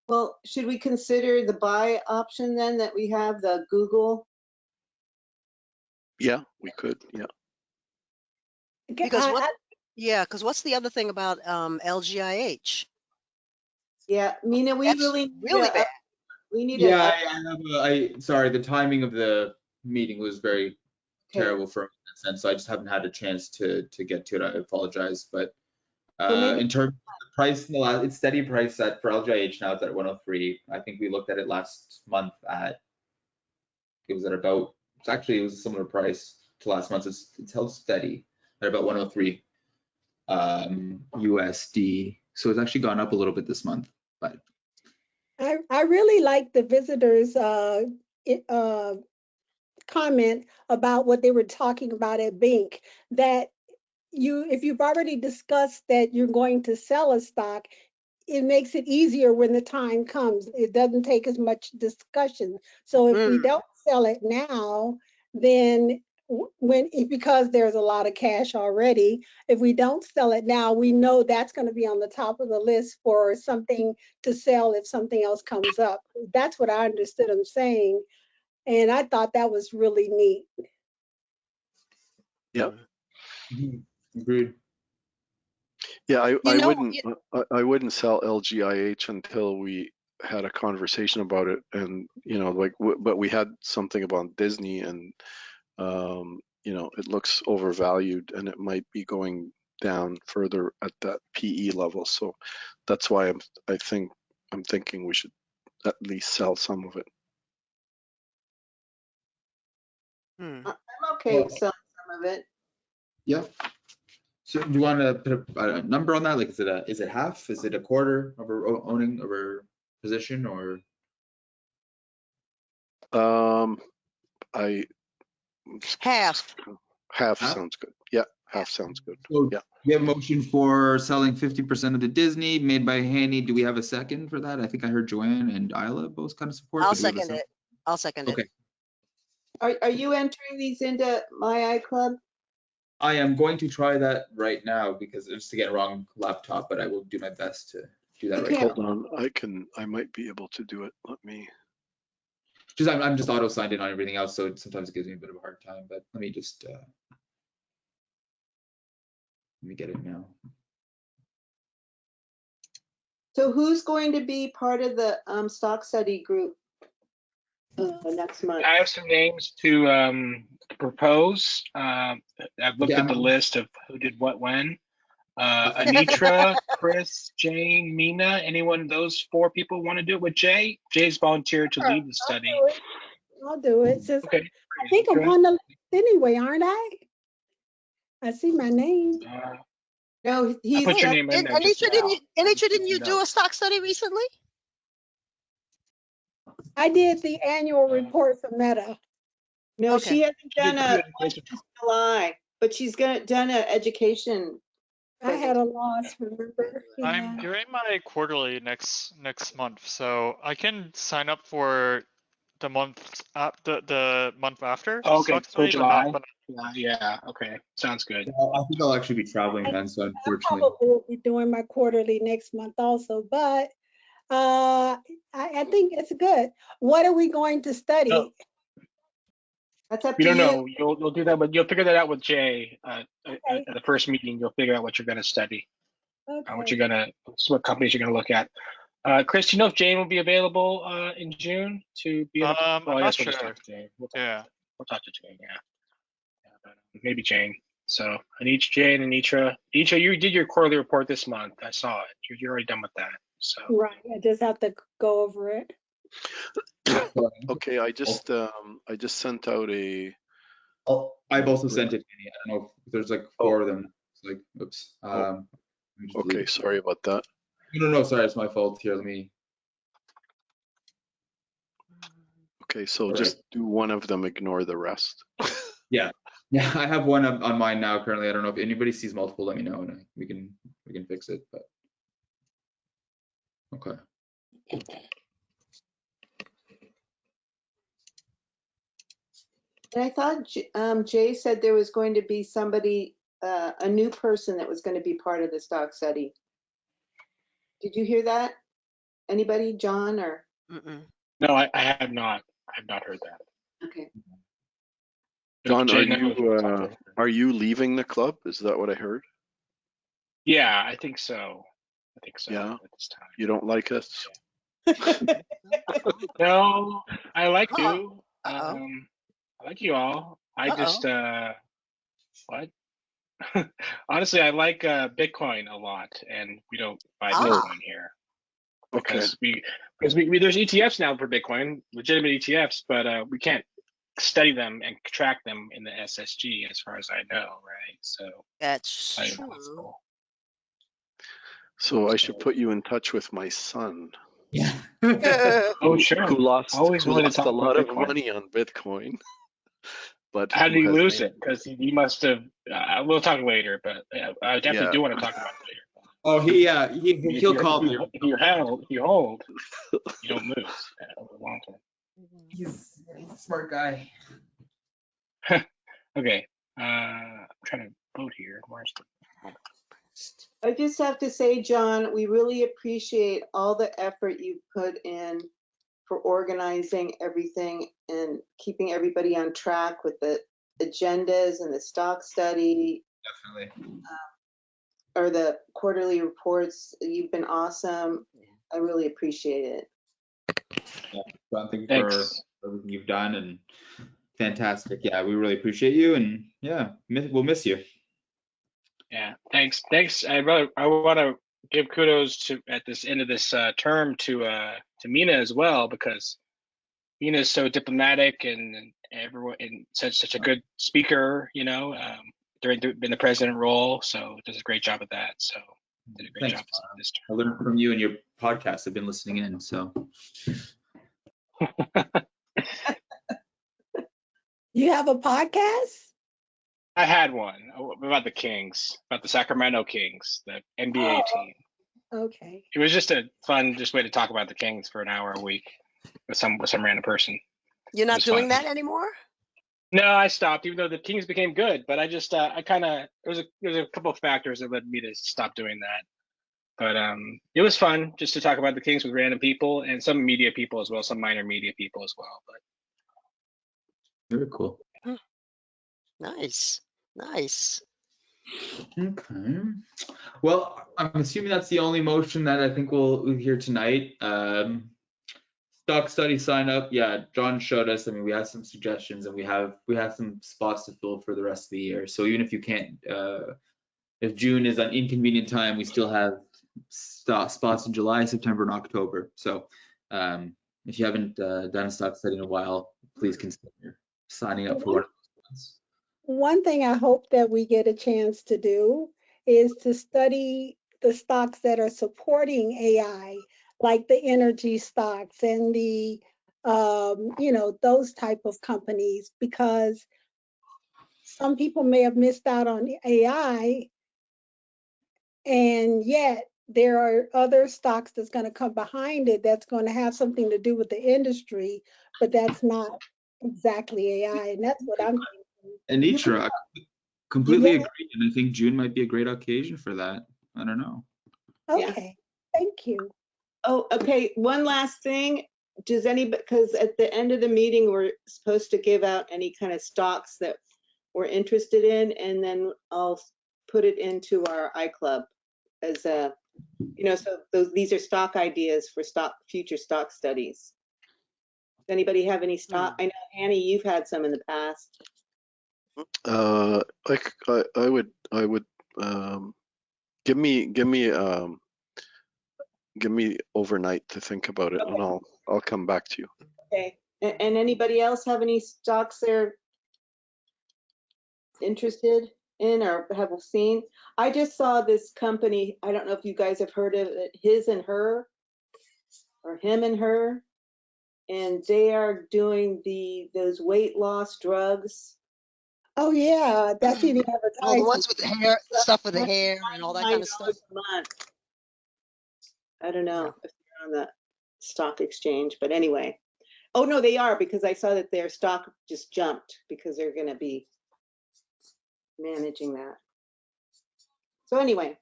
Well, should we consider the buy option then that we have, the Google? Yeah, we could. Yeah. Because because what's the other thing about LGIH? Yeah, Mina, we really bad. We need. Yeah, sorry, the timing of the meeting was very terrible for me in that sense. So I just haven't had a chance to get to it. I apologize, but in terms of the price, it's steady price for LGIH now. It's at 103. I think we looked at it last month it was a similar price to last month. It's held steady at about 103 USD. So it's actually gone up a little bit this month, but. I really like the visitors comment about what they were talking about at Bink, that if you've already discussed that you're going to sell a stock, it makes it easier when the time comes. It doesn't take as much discussion. So if we don't sell it now, then because there's a lot of cash already, if we don't sell it now, we know that's going to be on the top of the list for something to sell if something else comes up. That's what I understood him saying. And I thought that was really neat. Yeah. Agreed. Yeah, You I know, wouldn't I wouldn't sell LGIH until we had a conversation about it, and like but we had something about Disney, and it looks overvalued, and it might be going down further at that PE level. So that's why I'm thinking we should at least sell some of it. hmm. I'm okay with selling some of it. Yeah. So do you want to put a number on that? Like, is it half? Is it a quarter of our owning of our position, or? I Half. half Half? sounds good. Yeah, half sounds good. So Yeah. we have a motion for selling 50% of the Disney made by Hanny. Do we have a second for that? I think I heard Joanne and Isla both kind of support. I'll but do we have a second it. I'll second it. Okay. Are you entering these into my iClub? I am going to try that right now because it's to get a wrong laptop, but I will do my best to do that right now. Hold on, I might be able to do it. Let me. I'm just auto signed in on everything else, so sometimes it gives me a bit of a hard time. But let me just let me get it now. So who's going to be part of the stock study group next month? I have some names to propose. I've looked at the list of who did what when. Anitra, Chris, Jane, Mina, anyone of those 4 people want to do it with Jay? Jay's volunteered to lead the study. I'll do it. Just, Okay. I think I'm on the list anyway, aren't I? I see my name. No, I put your name in there. Anitra, didn't you do a stock study recently? I did the annual report for Meta. No, Okay. she hasn't done a July, but she's done an education. I had a loss, remember? I'm Yeah. doing my quarterly next month, so I can sign up for the month the month after. Okay, stock for study, but July. not- Yeah. Okay, sounds good. I think I'll actually be traveling then, so I unfortunately. probably will be doing my quarterly next month also, but I think it's good. What are we going to study? No. That's up We to don't you. know. You'll do that, but you'll figure that out with Jay Okay. at the first meeting. You'll figure out what you're going to study, Okay. what companies you're going to look at. Chris, do you know if Jane will be available in June to be? I'm not sure. We'll talk to Jane. We'll talk to Jane. Yeah. Maybe Jane. So Jane and Anitra, you did your quarterly report this month. I saw it. You're already done with that. So Right. I just have to go over it. Okay, I just sent out a. Oh, I've also sent it. I don't know if there's like 4 of them. It's like, oops. Okay, sorry about that. No, sorry, it's my fault. Here, let me. Okay, so just do one of them, ignore the rest. Yeah, I have one on mine now currently. I don't know if anybody sees multiple. Let me know, and we can fix it. But okay. And I thought Jay said there was going to be somebody, a new person that was going to be part of the stock study. Did you hear that? Anybody, John or? Mm-mm. no, I have not. I have not heard that. Okay. John, Jay, are you leaving the club? Is that what I heard? Yeah, I think so. Yeah. At this time. You don't like us? No, I like you. Uh-oh. I like you all. I just what? Honestly, I like Bitcoin a lot, and we don't buy Bitcoin here because there's ETFs now for Bitcoin, legitimate ETFs, but we can't study them and track them in the SSG as far as I know, right? So That's true. impossible. So I should put you in touch with my son. Yeah. Oh, sure. Who lost Always a willing to talk lot about of Bitcoin. money on Bitcoin. But how did he has lose made it? Because he must have. We'll talk later, but I definitely do want to talk about it later. Oh, he'll call me. If you hold, you don't lose over the long term. He's a smart guy. Okay. I'm trying to vote here. Where's the... I just have to say, John, we really appreciate all the effort you put in for organizing everything and keeping everybody on track with the agendas and the stock study Definitely. or the quarterly reports. You've been awesome. I really appreciate it. Yeah, John, thank you Thanks. for everything you've done, and fantastic. Yeah, we really appreciate you, and yeah, we'll miss you. Yeah, thanks. I want to give kudos to at this end of this term to Mina as well, because Mina is so diplomatic and everyone and such a good speaker, you know, during in the president role. So does a great job at that. So did a great Thanks, job this I learned from you and your podcast. I've been listening in, so. term. You have a podcast? I had one about the Kings, about the Sacramento Kings, the NBA team. Okay. It was just a fun way to talk about the Kings for an hour a week with some random person. You're It not was doing fun. that anymore? No, I stopped, even though the Kings became good. But I just, I kind of, there's a couple of factors that led me to stop doing that. But it was fun just to talk about the Kings with random people and some media people as well, some minor media people as well. But Very cool. Nice. Nice. Okay. Well, I'm assuming that's the only motion that I think we'll hear tonight. Stock study sign up. Yeah, John showed us. I mean, we have some suggestions, and we have some spots to fill for the rest of the year. So even if you can't, if June is an inconvenient time, we still have spots in July, September, and October. So if you haven't done a stock study in a while, please consider signing up for one of those ones. One thing I hope that we get a chance to do is to study the stocks that are supporting AI, like the energy stocks and the, those type of companies, because some people may have missed out on AI, and yet there are other stocks that's going to come behind it that's going to have something to do with the industry, but that's not exactly AI, and that's what I'm thinking. Anitra, I completely Yeah. agree, and I think June might be a great occasion for that. I don't know. Okay, thank you. Oh, okay. One last thing. Does anybody, because at the end of the meeting, we're supposed to give out any kind of stocks that we're interested in, and then I'll put it into our iClub as a, so these are stock ideas for future stock studies. Does anybody have any stock? I know, Annie, you've had some in the past. I would give me overnight to think about it, Okay. and I'll come back to you. Okay. And anybody else have any stocks they're interested in or have seen? I just saw this company. I don't know if you guys have heard of it, His and Her, or Him and Her, and they are doing those weight loss drugs. Oh yeah, that's in the Oh, the advertisement. ones with the hair, stuff with the hair and all that kind of stuff. $9 a month. I don't know if they're on the stock exchange, but anyway. Oh no, they are, because I saw that their stock just jumped because they're going to be managing that. So anyway,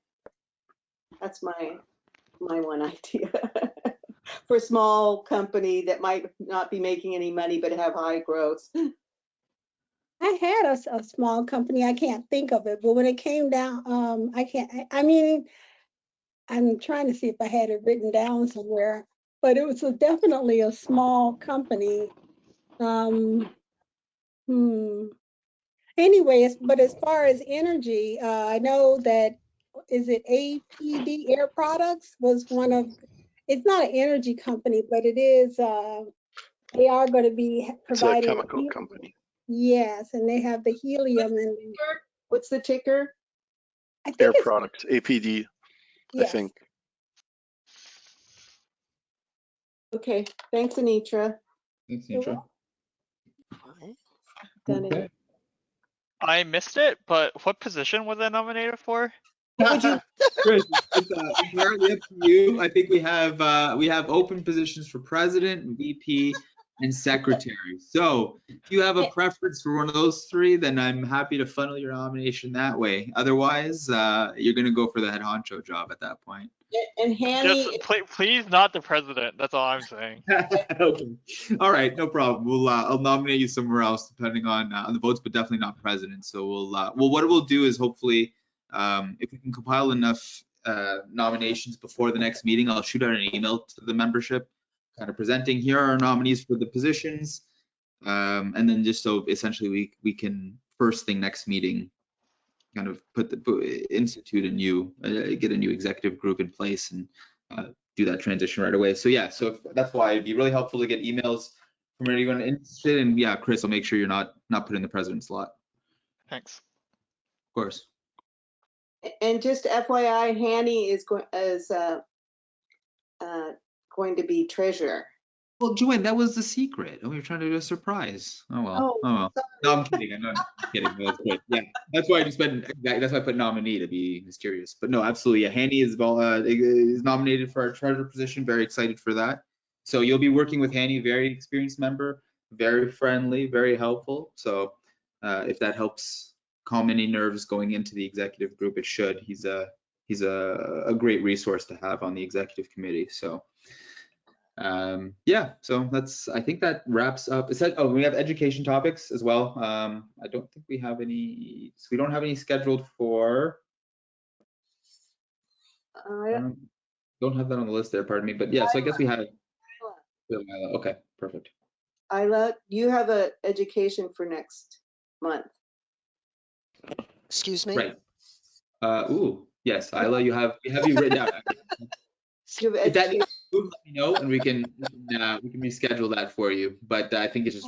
that's my one idea for a small company that might not be making any money but have high growth. I had a small company, I can't think of it, but when it came down, I'm trying to see if I had it written down somewhere, but it was definitely a small company. Anyways, but as far as energy, I know that, is it APD Air Products was one of, it's not an energy company, but it is, they are going to be It's a providing chemical company. Yes, and they have the helium and What's the ticker? I think Air it's Products, APD, yes. I think. Okay, thanks, Anitra. Thanks, You're Anitra. Done it. Okay. I missed it, but what position was I nominated for? Would you? Chris, it's entirely up to you. I think we have open positions for president, VP, and secretary. So if you have a preference for one of those three, then I'm happy to funnel your nomination that way. Otherwise, you're going to go for the head honcho job at that point. And Hanny, Just please not the president. That's all I'm saying. Okay. All right, no problem. We'll I'll nominate you somewhere else depending on the votes, but definitely not president. So well, what we'll do is hopefully if we can compile enough nominations before the next meeting, I'll shoot out an email to the membership, kind of presenting here are our nominees for the positions, and then just so essentially we can first thing next meeting kind of institute a new get a new executive group in place and do that transition right away. So yeah, so that's why it'd be really helpful to get emails from anyone interested. And yeah, Chris, I'll make sure you're not put in the president's slot. Thanks. Of course. and just FYI, Hanny is going to be treasurer. Well, Joanne, that was the secret. We were trying to do a surprise. Oh well. Oh well. No, I'm kidding. I'm kidding. That's great. Yeah, that's why I just that's why I put nominee to be mysterious. But no, absolutely. Yeah, Hanny is nominated for our treasurer position. Very excited for that. So you'll be working with Hanny, very experienced member, very friendly, very helpful. So if that helps calm any nerves going into the executive group, it should. He's a great resource to have on the executive committee. So. Yeah, so I think that wraps up. We have education topics as well. I don't think we have any, so we don't have any scheduled for, don't have that on the list there, pardon me, but yeah, so I guess we had, okay, perfect. Isla, you have an education for next month. Excuse me? Right. Ooh, yes, Isla, you have you written down. If that is, let me know and we can reschedule that for you. But I think it's a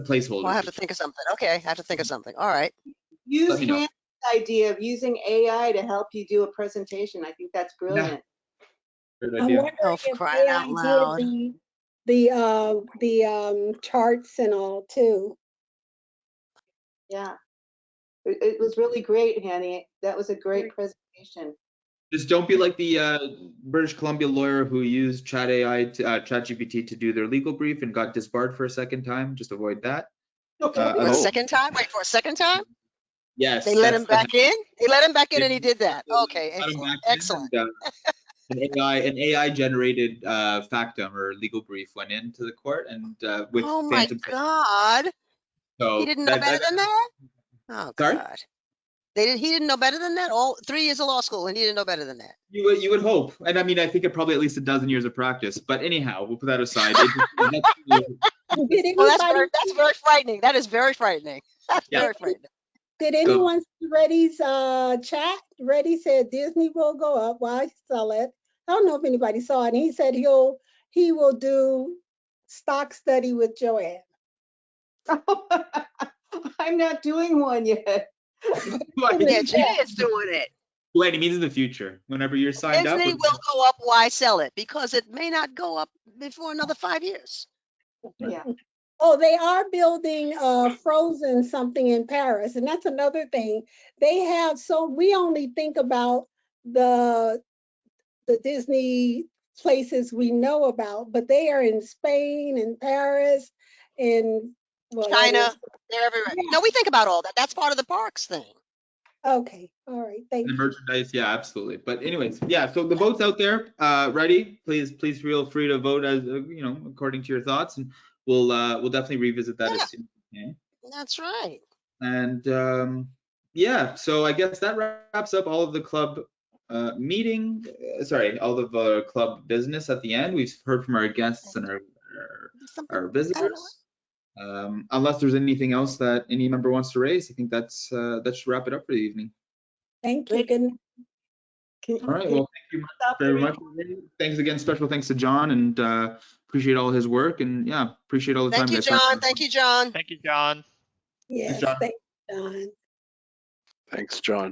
placeholder. Well, I have to think of something. Okay, I have to think of something. All right. Use Hanny's idea of using AI to help you do a presentation. I think that's brilliant. Yeah. I'm wondering if crying out loud. did the charts and all too. Yeah, it was really great, Hanny. That was a great presentation. Just don't be like the British Columbia lawyer who used ChatGPT to do their legal brief and got disbarred for a second time. Just avoid that. For a second time? Wait, for a second time? Yes. They let him back in? They let him back in and he did that. Okay, excellent. And, an AI generated factum or legal brief went into the court and with oh my God. So he didn't know better than that? Oh sorry? God. He didn't know better than that? All 3 years of law school and he didn't know better than that. You would hope. And I mean, I think it probably at least a dozen years of practice. But anyhow, we'll put that aside. That's very frightening. That is very frightening. That's very frightening. Did anyone see Reddy's chat? Reddy said Disney will go up. Why sell it? I don't know if anybody saw it. And he said he will do stock study with Joanne. I'm not doing one yet. Yeah, Jay is doing it. Well, it means in the future, whenever you're signed up. Disney will go up. Why sell it? Because it may not go up before another 5 years. Yeah. Oh, they are building Frozen something in Paris, and that's another thing. They have we only think about the Disney places we know about, but they are in Spain and Paris and China. They're everywhere. Yeah. No, we think about all that. That's part of the parks thing. Okay, all right, thank you. The merchandise, yeah, absolutely. But anyways, yeah. So the vote's out there. Ready? Please feel free to vote as according to your thoughts, and we'll definitely revisit that as soon as we can. That's right. And yeah, so I guess that wraps up all of the club meeting. All of the club business at the end. We've heard from our guests and our visitors. Unless there's anything else that any member wants to raise, I think that should wrap it up for the evening. Thank you. Good. All right. Well, thank you very much. Thanks again. Special thanks to John, and appreciate all his work. And yeah, appreciate all the time. Thank you, John. Thank you, John. Thank you, John. Yes. Thanks, John. Thanks, John. Thanks, John.